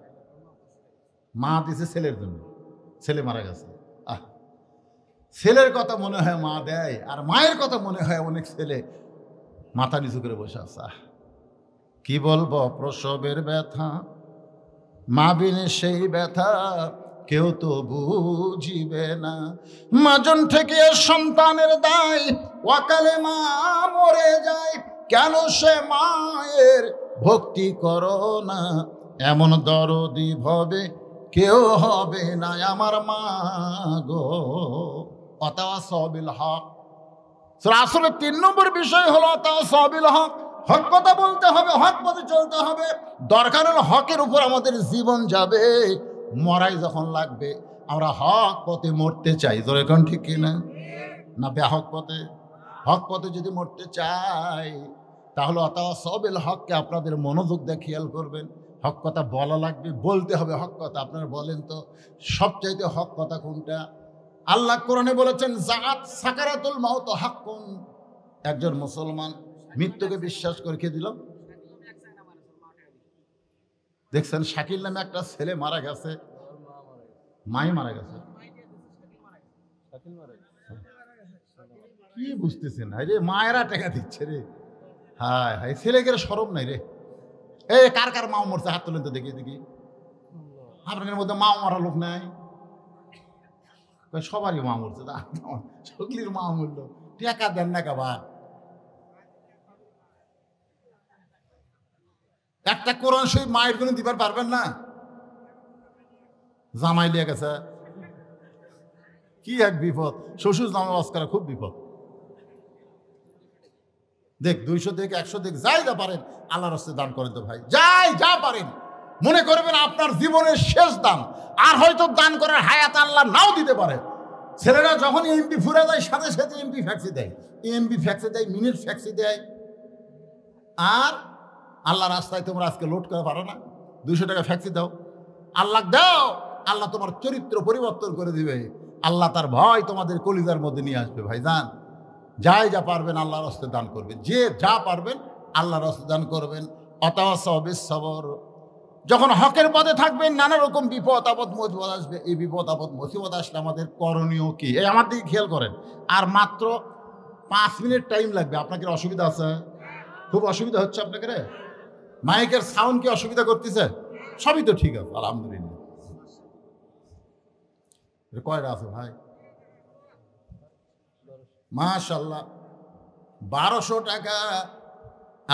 মা দিছে ছেলের জন্য, ছেলে মারা গেছে। ছেলের কথা মনে হয় মা দেয়, আর মায়ের কথা মনে হয় অনেক ছেলে মাথা নিচু করে বসে আছে। কি বলবো প্রসবের ব্যথা, মা বিনে সেই ব্যথা কেউ তো বুঝিবে না। মাজন থেকে সন্তানের দায়, অকালে মা মরে যায়, কেন সে মায়ের ভক্তি করো না? এমন দরদি ভবে কেউ হবে না আমার মা গো। অতাওয়াসাবিল হক। আসলে 3 নম্বর বিষয় হলো অতাওয়াসাবিল হক। হক কথা বলতে হবে, হক পথে চলতে হবে। দরকার হলো হকের উপর আমাদের জীবন যাবে। মরাই যখন লাগবে, আমরা হক পথে মরতে চাই। তোর এখন ঠিক কিনা? না বেহক পথে? হক পথে যদি মরতে চাই, তাহলে অতাওয়াসাবিল হককে আপনাদের মনোযোগ দিয়ে খেয়াল করবেন। হক কথা বলা লাগবে, বলতে হবে হক কথা। আপনারা বলেন তো সবচাইতে হক কথা কোনটা? আল্লাহ কোরআনে বলেছেন, জাআত সাকারাতুল মাউত হাক্কুন। একজন মুসলমান মৃত্যুকে বিশ্বাস করে কে দিল? দেখছেন শাকিল নামে একটা ছেলে মারা গেছে, মাই মারা গেছে। কি বুঝতেছেন? রে মায়েরা টাকা দিচ্ছে রে। হায় হায়, ছেলেকে শরম নাই রে। এ কার কার মা মরছে হাত তুলেন তো দেখি দেখি। আপনাদের মধ্যে মা মারা লোক নাই? সবারই মা মরছে, সকলির মা মরল। টাকা দেন না কাবার। একটা কোরআন শরীফ মায়ের জন্য দিবার পারবেন না? জামাই লিয়ে গেছে, কি এক বিপদ। শ্বশুর জামাই ওয়াজ করা খুব বিপদ। দেখ 200 দেখ 100 দেখ, যাই যা পারেন আল্লাহর রাস্তায় দান করেন তো ভাই, যাই যা পারেন। মনে করবেন আপনার জীবনের শেষ দান, আর হয়তো দান করার হায়াত আল্লাহ নাও দিতে পারে। ছেলেরা যখন এমপি ফুরে যায়, সাথে সাথে এমপি ফ্যাক্সি দেয়, এমপি ফ্যাক্সি দেয়, মিনিট ফ্যাক্সি দেয়। আর আল্লাহ রাস্তায় তোমরা আজকে লোড করে পারো না, 200 টাকা ফ্যাক্সি দাও, আল্লাহ দাও, আল্লাহ তোমার চরিত্র পরিবর্তন করে দিবে। আল্লাহ তার ভয় তোমাদের কলিজার মধ্যে নিয়ে আসবে। ভাই যান, যাই যা পারবেন আল্লাহর রাস্তায় দান করবেন, যে যা পারবেন আল্লাহর রাস্তায় দান করবেন। অতাওয়াসাউ বিস-সবর। যখন হকের পথে থাকবেন, নানা রকম বিপদ আপদ মুসিবত আসবে। এই বিপদ আপদ মুসিবত আসলে আমাদের করণীয় কি? এই আমার দিকে খেয়াল করেন। আর মাত্র 5 মিনিট টাইম লাগবে। আপনাকে অসুবিধা আছে? খুব অসুবিধা হচ্ছে আপনাকে রে? মাইকের সাউন্ড কি অসুবিধা করতেছে? সবই তো ঠিক আছে আলহামদুলিল্লাহ। কয়টা আছে ভাই? মাশাআল্লাহ 1200 টাকা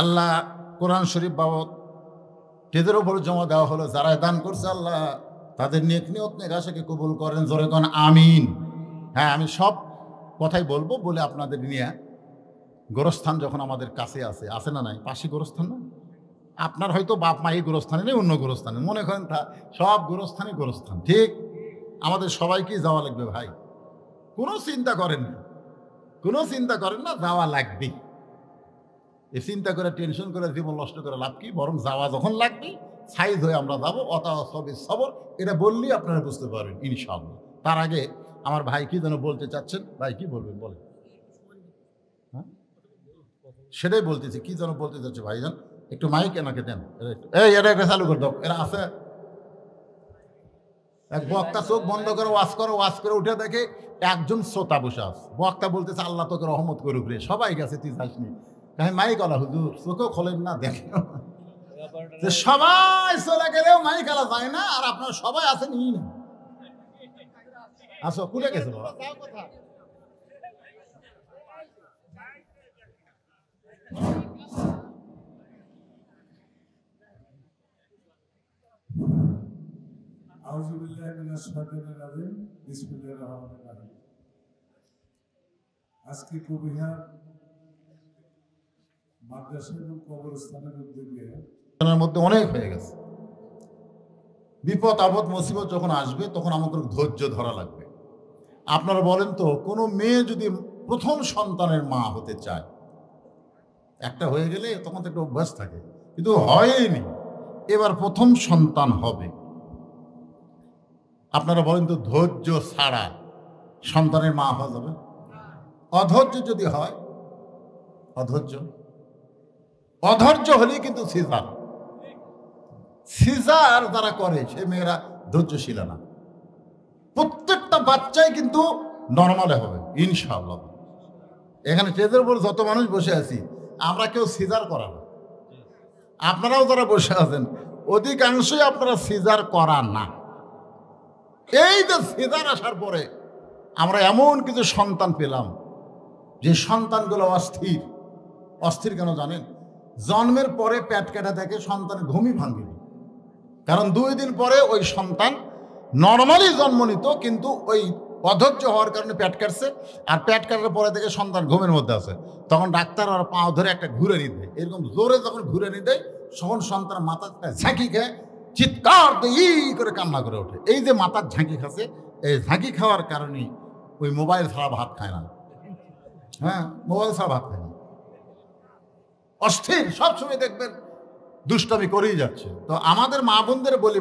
আল্লাহ কোরআন শরীফ বাবদ টেদের উপর জমা দেওয়া হলো। যারা দান করছে আল্লাহ তাদের নেক নিয়ত নেক আশাকে কবুল করেন, জোরে কোন আমিন। হ্যাঁ, আমি সব কথাই বলবো বলে আপনাদের নিয়ে গোরস্থান যখন আমাদের কাছে আছে না নাই, পাশে গোরস্থান না, আপনার হয়তো বাপ মা এই গোরস্থানে নেই, অন্য গোরস্থানে মনে করেন, সব গোরস্থানই গোরস্থান, ঠিক? আমাদের সবাইকেই যাওয়া লাগবে ভাই, কোনো চিন্তা করেন না, কোনো চিন্তা করেন না, যাওয়া লাগবে। এই চিন্তা করে টেনশন করে জীবন নষ্ট করে লাভ কি? বরং যাওয়া যখন লাগবে সাইজ হয়ে আমরা যাবো, সবে সবর, এটা বললেই আপনারা বুঝতে পারবেন ইনশাআল্লাহ। তার আগে আমার ভাই কি যেন বলতে চাচ্ছেন, ভাই কি বলবেন বলেন? হ্যাঁ, সেটাই বলতেছি, কি যেন বলতে চাচ্ছে ভাইজান, একটু মাইক এনাকে দেন, এটা একটা চালু করে দাও। এরা আছে এক বক্তা, চোখ বন্ধ করে ওয়াজ করে উঠে দেখে একজন শ্রোতা বসে আছে। বক্তা বলতেছে আল্লাহ তোকে রহমত করে উপরে, সবাই গেছে, তুই যাসনি। মাইক আলা হুজুর, চোখেও খোলেন না, দেখেন যে সবাই চলে গেলেও মাইক আলা যায় না, আর আপনারা সবাই আছেন ই না। আসো, কুলে গেছে বাবা। আজকে কবিহার মাদ্রাসা এবং কবরস্থানের উদ্যোগে মধ্যে অনেক হয়ে গেছে। বিপদ আপদ মুসিবত যখন আসবে তখন আমাদের ধৈর্য ধরা লাগবে। আপনারা বলেন তো, কোনো মেয়ে যদি প্রথম সন্তানের মা হতে চায়, একটা হয়ে গেলে তখন তো একটা অভ্যাস থাকে, কিন্তু হয়নি, এবার প্রথম সন্তান হবে। আপনারা বলেন তো, ধৈর্য ছাড়া সন্তানের মা হওয়া যাবে? অধৈর্য যদি হয়, অধৈর্য হলেই কিন্তু সিজার যারা করে সে মেয়েরা ধৈর্যশীল না। প্রত্যেকটা বাচ্চাই কিন্তু নর্মালে হবে ইনশাআল্লাহ। এখানে স্টেজের উপর যত মানুষ বসে আছি আমরা কেউ সিজার করা না, আপনারাও যারা বসে আছেন অধিকাংশই আপনারা সিজার করা না। এই যে সিজার আসার পরে আমরা এমন কিছু সন্তান পেলাম যে সন্তানগুলো অস্থির কেন জানেন? জন্মের পরে পেট কেটে দেখে সন্তানের ঘুমই ভাঙেনি, কারণ 2 দিন পরে ওই সন্তান নর্মালি জন্ম নিত, কিন্তু ওই অধৈর্য হওয়ার কারণে পেট কাটছে, আর পেট কাটার পরে থেকে সন্তান ঘুমের মধ্যে আছে। তখন ডাক্তার আর পাও ধরে একটা ঘুরে নিয়ে দেয়, এরকম জোরে যখন ঘুরে নিয়ে দেয় তখন সন্তান মাথাটা ঝাঁকি খেয়ে চিৎকার দিয়ে করে কান্না করে ওঠে। এই যে মাথার ঝাঁকি খাচ্ছে, এই ঝাঁকি খাওয়ার কারণেই ওই মোবাইল ছাড়া ভাত খায় না। হ্যাঁ, মোবাইল ছাড়া ভাত খায় না, অস্থির, সবসময় দেখবেন দুষ্টামি করেই যাচ্ছে। তো আমাদের মা বোনদের বলি,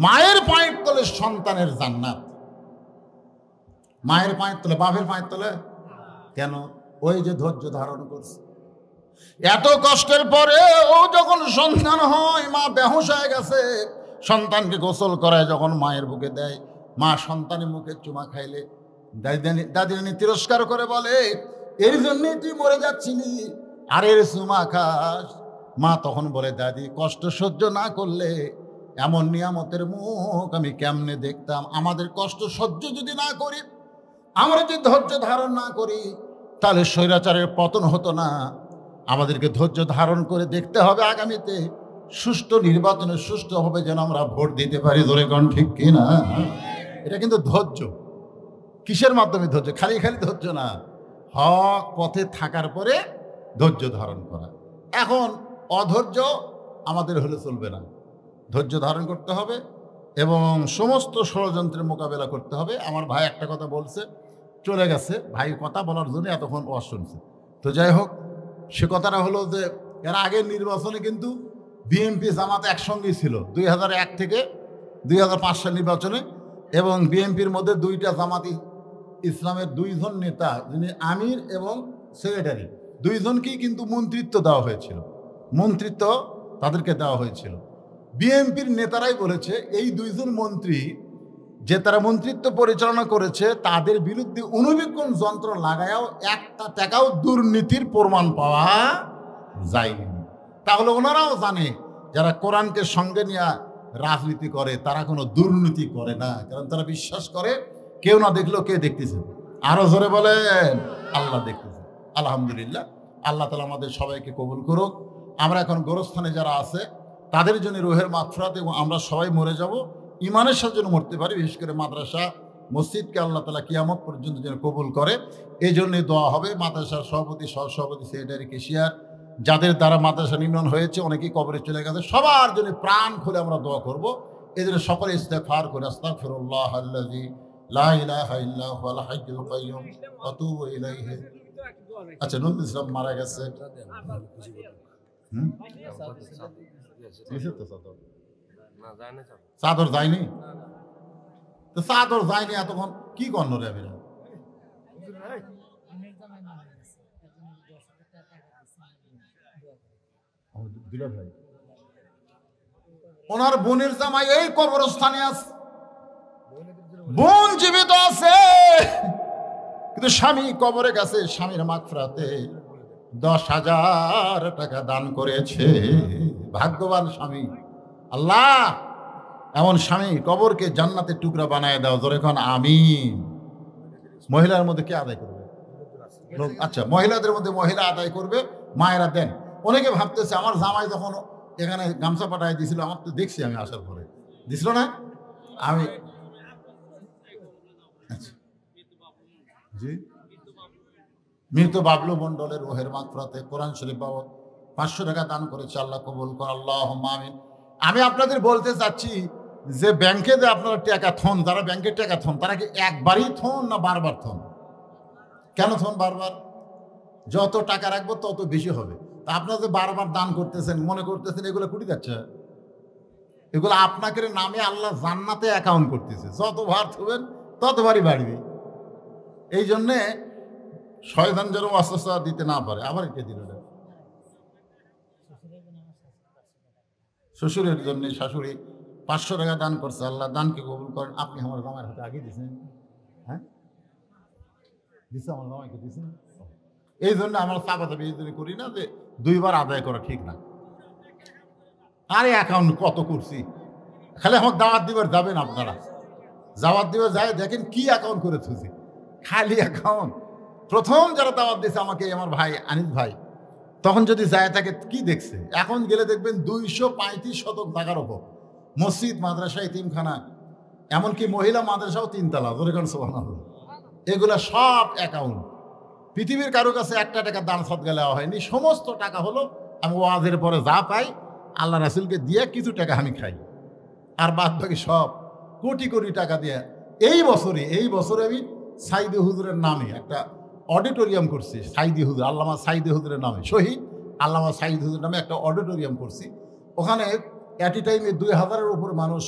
মায়ের পায়ের তলে সন্তানের জান্নাত। মায়ের পায়ের তলে, বাপের পায়ের তলে কেন? ওই যে ধৈর্য ধারণ করছে, এত কষ্টের পরে ও যখন সন্তান হয়, মা বেহুশ হয়ে গেছে, সন্তানকে গোসল করায় যখন মায়ের বুকে দেয়, মা সন্তানের মুখে চুমা খাইলে দাদিনী তিরস্কার করে বলে, এর জন্যই তুই মরে যাচ্ছিলি, আর এর চুমা খাস। মা তখন বলে, দাদি কষ্ট সহ্য না করলে এমন নিয়ামতের মুখ আমি কেমনে দেখতাম? আমাদের কষ্ট সহ্য যদি না করি, আমরা যদি ধৈর্য ধারণ না করি, তাহলে স্বৈরাচারের পতন হতো না। আমাদেরকে ধৈর্য ধারণ করে দেখতে হবে আগামীতে সুষ্ঠু নির্বাচনে সুষ্ঠুভাবে যেন আমরা ভোট দিতে পারি। ধরে কোন ঠিক কিনা? এটা কিন্তু ধৈর্য। কিসের মাধ্যমে ধৈর্য? খালি ধৈর্য না, হক পথে থাকার পরে ধৈর্য ধারণ করা। এখন অধৈর্য আমাদের হলে চলবে না, ধৈর্য ধারণ করতে হবে এবং সমস্ত ষড়যন্ত্রের মোকাবেলা করতে হবে। আমার ভাই একটা কথা বলছে, চলে গেছে, ভাই কথা বলার জন্য এতক্ষণ ওয়াজ শুনছে। তো যাই হোক, সে কথাটা হলো যে এর আগের নির্বাচনে কিন্তু বিএনপি জামাত একসঙ্গেই ছিল 2001 থেকে 2005 সাল নির্বাচনে, এবং বিএনপির মধ্যে 2টা জামাতি ইসলামের 2 জন নেতা, যিনি আমির এবং সেক্রেটারি, 2 জনকেই কিন্তু মন্ত্রিত্ব দেওয়া হয়েছিল, মন্ত্রিত্ব তাদেরকে দেওয়া হয়েছিল। বিএনপির নেতারাই বলেছে এই 2 জন মন্ত্রী যে তারা মন্ত্রিত্ব পরিচালনা করেছে, তাদের বিরুদ্ধে অনুবীক্ষণ যন্ত্র লাগায়াও 1 টাকাও দুর্নীতির প্রমাণ পাওয়া যায়নি। তাহলে ওনারাও জানে যারা কোরআনকে সঙ্গে নিয়ে রাজনীতি করে তারা কোনো দুর্নীতি করে না, কারণ তারা বিশ্বাস করে কেউ না দেখলেও কে দেখতেছে। আরো জোরে বলেন। আল্লাহ দেখতেছে। আলহামদুলিল্লাহ, আল্লাহ তাআলা আমাদের সবাইকে কবুল করুক। আমরা এখন গোরস্থানে যারা আছে তাদের জন্য রুহের মাগফিরাত, এবং আমরা সবাই মরে যাব ইমানের সাথে যেন মরতে পারি। বিশেষ করে মাদ্রাসা মসজিদকে আল্লাহ তাআলা কিয়ামত পর্যন্ত যেন কবুল করে, এই জন্যই দোয়া হবে। মাদ্রাসার সভাপতি, সহসভাপতি, সেক্রেটারি, কেশিয়ার, যাদের দ্বারা মাদ্রাসা নির্মাণ হয়েছে, অনেকেই কবরে চলে গেছে, সবার জন্য প্রাণ খুলে আমরা দোয়া করব। এই জন্য সকলে ইস্তেগফার করে আস্তাগফিরুল্লাহ আল্লাযী লা ইলাহা ইল্লা হুয়াল হাইয়ুল কাইয়্যুম ওয়া আতুবু ইলাইহি। আচ্ছা, নজরুল ইসলাম মারা গেছে। চাদর যায়নি তো, চাদর যায়নি এতক্ষণ কি করল রে? ওনার বোনের জামাই এই কবরস্থানে আছে, বোন জীবিত আছে, কিন্তু স্বামী কবরে গেছে। স্বামীর মাগফিরাতে 10,000 টাকা দান করেছে। ভাগ্যবান স্বামী। আল্লাহ এমন স্বামী কবরকে জান্নাতের টুকরা বানায় দাও। জোরে কোন আমিন। মহিলার মধ্যে কে আদায় করবে? আচ্ছা, মহিলাদের মধ্যে মহিলা আদায় করবে, মায়েরা দেন। অনেকে ভাবতেছে আমার জামাই যখন এখানে গামছা পাঠায় দিয়েছিল, আমার তো দেখছি আমি আসার পরে দিছিল না। আমি জি, মৃত বাবলু মণ্ডলের রুহের মাগফিরাতে কোরআন শরীফ বাবদ 500 টাকা দান করেছে। আল্লাহ কবুল কর, আল্লাহুম্মা আমিন। আমি আপনাদের বলতে চাচ্ছি যে ব্যাংকে যে আপনারা টাকা থন, যারা ব্যাংকের টাকা থন, তারা কি একবারই থন না বারবার থন? কেন থন বারবার? যত টাকা রাখবো তত বেশি হবে। তা আপনারা যে বারবার দান করতেছেন, মনে করতেছেন এগুলো কুটি যাচ্ছে, এগুলো আপনাকে নামে আল্লাহ জান্নাতে অ্যাকাউন্ট করতেছে। যতবার থবেন ততবারই বাড়বে। এই জন্যে শয়তান যেন অস্বস্থ দিতে না পারে। আবার এটা দিল না, শ্বশুরের জন্য শাশুড়ি 500 টাকা দান করছে। আল্লাহ দানকে কবুল করেন। আপনি আমার জামাইয়ের হাতে আগে দিয়েছেন? হ্যাঁ, দিচ্ছে, আমার জামাইকে দিয়েছেন। এই জন্য আমরা চাপাচাপি এই জন্য করি না যে 2 বার আদায় করা ঠিক না। আরে অ্যাকাউন্ট কত করছি, খালি আমাকে দাওয়াত দিবার যাবেন আপনারা, দাওয়াত দিবার যায় দেখেন কি অ্যাকাউন্ট করে থুছি, খালি অ্যাকাউন্ট। প্রথম যারা দাওয়াত দিয়েছে আমাকে, আমার ভাই আনিস ভাই, তখন যদি যায় থাকে কি দেখছে, এখন গেলে দেখবেন 235 শতক জায়গার ওপর মসজিদ, মাদ্রাসা, ইতিমখানা, এমনকি মহিলা মাদ্রাসাও 3 তলা। সুবহানাল্লাহ। এগুলা সব অ্যাকাউন্ট। পৃথিবীর কারো কাছে 1 টাকা দান সদকা দেওয়া হয়নি। সমস্ত টাকা হলো আমি ওয়াজের পরে যা পাই আল্লাহ রাসূলকে দিয়ে কিছু টাকা আমি খাই, আর বাদ বাকি সব কোটি কোটি টাকা দিয়ে। এই বছরে আমি সাইদি হুজুরের নামে একটা অডিটোরিয়াম করছি। সাইদি হুজুর, আল্লামা সাইদি হুজুরের নামে, শহীদ আল্লামা সাইদি হুজুর নামে একটা অডিটোরিয়াম করছি। ওখানে অ্যাট এ টাইমে 2000-এর উপর মানুষ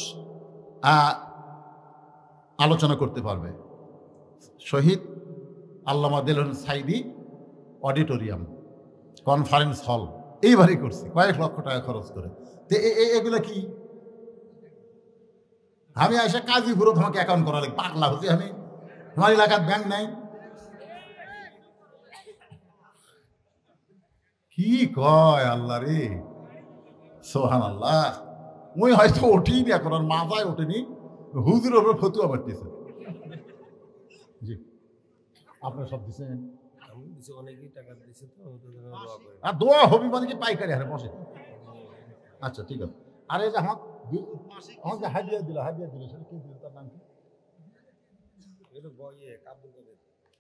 আলোচনা করতে পারবে। শহীদ আল্লামা দেলন সাইদি অডিটোরিয়াম, কনফারেন্স হল, এইবারই করছি কয়েক লক্ষ টাকা খরচ করে। তো এগুলো কি আমি এসে কাজী ঘুরো তোমাকে অ্যাকাউন্ট করা লাগে? পাগলা হচ্ছে আমি, আমার এলাকার ব্যাংক নাই। কি কয় আল্লাহ রে, সুবহানাল্লাহ। ওই হয়তো ওঠেইনি, এখন আর মাথায় ওঠেনি, হুজুর ওপরে ফতুয়া মারতেছে। জি, আপনার সব দিচ্ছেন? আর দোয়া হবি মানে কি পাইকারি হারে বসে? আচ্ছা ঠিক আছে। আরে যে আমাকে হাদিয়া দিল সেটা কি দিল, তার নাম কি?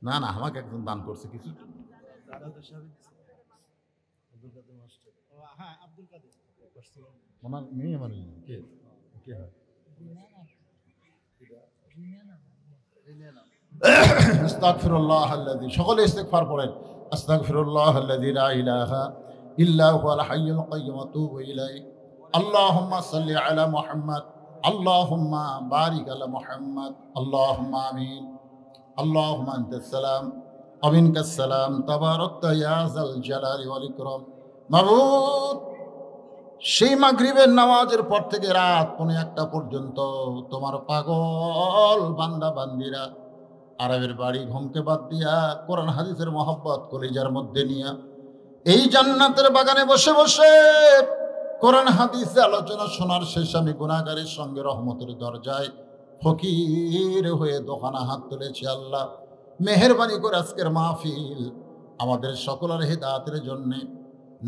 না না, আমাকে একজন দান করছে কিছু। ওনার মেয়ে মানে কে কে হয়? আস্তাগফিরুল্লাহাল্লাযী, সকলে ইস্তিগফার পড়েন। আস্তাগফিরুল্লাহাল্লাযী লা ইলাহা ইল্লা হুয়াল হাইয়ুল কাইয়্যুম ওয়া আতুবু ইলাইহি। আল্লাহুম্মা সাল্লি আলা মুহাম্মাদ, আল্লাহুম্মা বারিক আলা মুহাম্মাদ, আল্লাহুম্মা আমিন। আল্লাহুম্মা আনতাস সালাম ওয়া মিনকাস সালাম, তাবারাকতা ইয়া যাল জালালি ওয়াল ইকরাম। মাবুদ, সেই মাগরিবের নামাজের পর থেকে রাত 1:15 পর্যন্ত তোমার পাগল বান্দা বান্দিরা আরবের বাড়ি ঘুমকে বাদ দিয়া কোরআন হাদিসের মহব্বত কলিজার মধ্যে নিয়া এই জান্নাতের বাগানে বসে বসে কোরআন হাদিসে আলোচনা শোনার শেষ আমি গুনাহগারের সঙ্গে রহমতের দরজায় ফকির হয়ে দোকানা হাত তুলেছি। আল্লাহ মেহেরবানি করে আজকের মাহফিল আমাদের সকলের হিদায়াতের জন্য,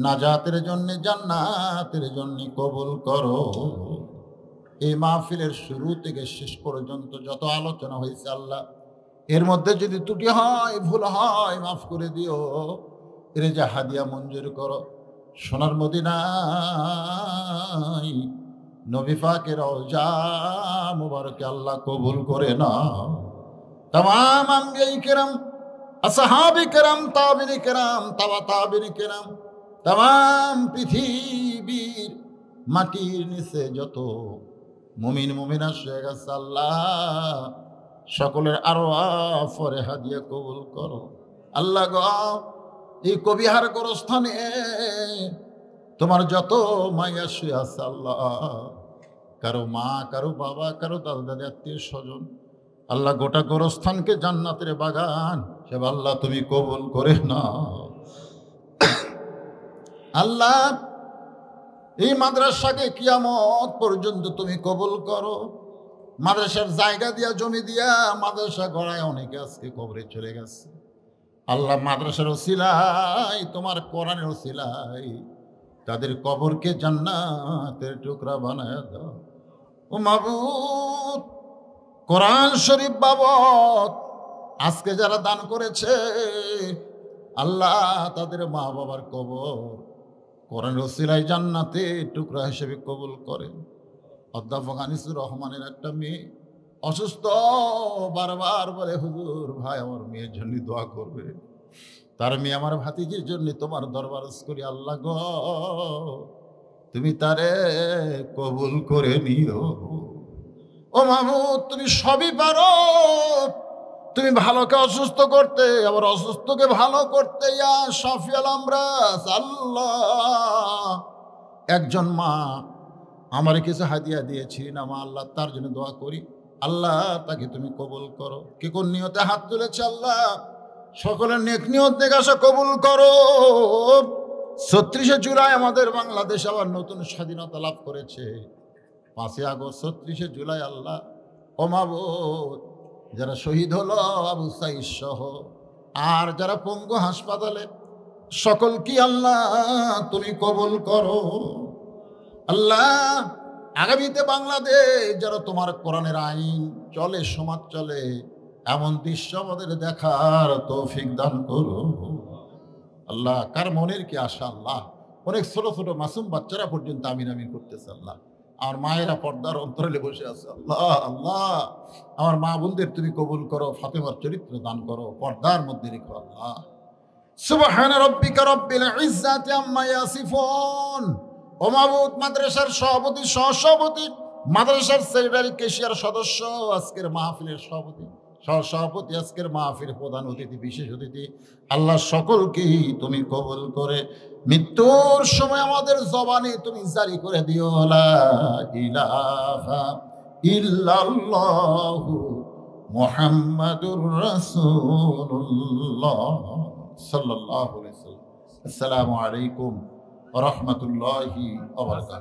নাজাতের জন্য, জান্নাতের জন্য কবুল করো। এই মাহফিলের শুরু থেকে শেষ পর্যন্ত যত আলোচনা হয়েছে আল্লাহ, এর মধ্যে যদি ত্রুটি হয়, ভুল হয়, মাফ করে দিও। এর যে হাদিয়া মঞ্জুর করো। সোনার মদিনায় নবী পাকের রওজা মুবারকে আল্লাহ কবুল করে নাও। तमाम अंबियाई किराम, असहाबी किराम, ताबिनी किराम, तवा ताबिनी किराम, तमाम पृथिवीर माटिर निचे যত মুমিন মুমিনা শুয়ে গেছে আল্লাহ, সকলের আরওয়াহ ফরেহা দিয়ে কবুল করো। আল্লাহ গো, এই কবিহার গোরস্থানে তোমার যত মায়া শুয়ে আছে আল্লাহ, কারো মা, কারো বাবা, কারো দাদা দাদি, আত্মীয় স্বজন, আল্লাহ গোটা গোরস্থানকে জান্নাতের বাগান সে আল্লাহ তুমি কবুল করে নাও। আল্লাহ এই মাদ্রাসাকে কিয়ামত পর্যন্ত তুমি কবুল করো। মাদ্রাসার জায়গা দিয়া, জমি দিয়া মাদ্রাসা গড়ায় অনেকে আজকে কবরে চলে গেছে। আল্লাহ মাদ্রাসার ওসিলাই, তোমার কোরআনের ওসিলাই তাদের কবরকে জান্নাতের টুকরা বানায় দাও। ও মাবুদ, কোরআন শরীফ বাবদ আজকে যারা দান করেছে আল্লাহ, তাদের মা বাবার কবর কোরআন ওসিলায় জান্নাতে টুকরা হিসেবে কবুল করেন। অধ্যাপক আনিসুর রহমানের একটা মেয়ে অসুস্থ, বারবার বলে হুজুর ভাই আমার মেয়ের জন্য দোয়া করবে। তার মেয়ে আমার ভাতিজির জন্য তোমার দরবার করি। আল্লাহ গো, তুমি তারে কবুল করে নিও। ও মাহমুদ, তুমি সবই পারো। তুমি ভালোকে অসুস্থ করতে, আবার অসুস্থকে ভালো করতে। ইয়া শাফিউল আমরাস, আল্লাহ একজন মা আমার কিছু হাদিয়া দিয়েছিলেন, আমার আল্লাহ তার জন্য দোয়া করি। আল্লাহ তাকে তুমি কবুল করো। কে কোন নিয়তে হাত তুলেছে আল্লাহ সকলের নেক নিয়ত নেকাশা কবুল করো। ৩৬শে জুলাই আমাদের বাংলাদেশ আবার নতুন স্বাধীনতা লাভ করেছে। ৫ই আগস্ট, ৩৬শে জুলাই আল্লাহ ও মাবুদ, যারা শহীদ হলো আবু সাঈদ সহ, আর যারা পঙ্গু হাসপাতালে, সকল কি আল্লাহ তুমি কবুল করো। আল্লাহ আগামীতে বাংলাদেশ যারা তোমার কোরআনের আইন চলে, সমাজ চলে, এমন দৃশ্য আমাদের দেখার তৌফিক দান করো। আল্লাহ কার মনের কি আশা আল্লাহ, অনেক ছোট ছোট মাসুম বাচ্চারা পর্যন্ত আমিন আমিন করতেছে আল্লাহ। আমার মায়েরা পর্দার অন্তরালে বসে আছে আল্লাহ। আল্লাহ আমার মা বোনদের তুমি কবুল করো, ফাতেমার চরিত্র দান করো, পর্দার মধ্যে রেখো আল্লাহ। সুবহান রাব্বিকা রাব্বিল ইজ্জাতি আম্মা ইয়াসিফুন। ও মাবুদ, মাদ্রাসার সভাপতি, সহসভাপতি, মাদ্রাসার সেক্রেটারি, কেশিয়ার সদস্য, আজকের মাহফিলের সভাপতি, সহসভাপতি, আজকের মাহফিলের প্রধান অতিথি, বিশেষ অতিথি, আল্লাহ সকলকেই তুমি কবুল করে মৃত্যুর সময় আমাদের জবানে তুমি জারি করে দিও লা ইলাহা ইল্লাল্লাহু মুহাম্মাদুর রাসূলুল্লাহ সাল্লাল্লাহু আলাইহি ওয়াসাল্লাম। আসসালামু আলাইকুম ওয়া রাহমাতুল্লাহি ওয়া বারাকাতুহু।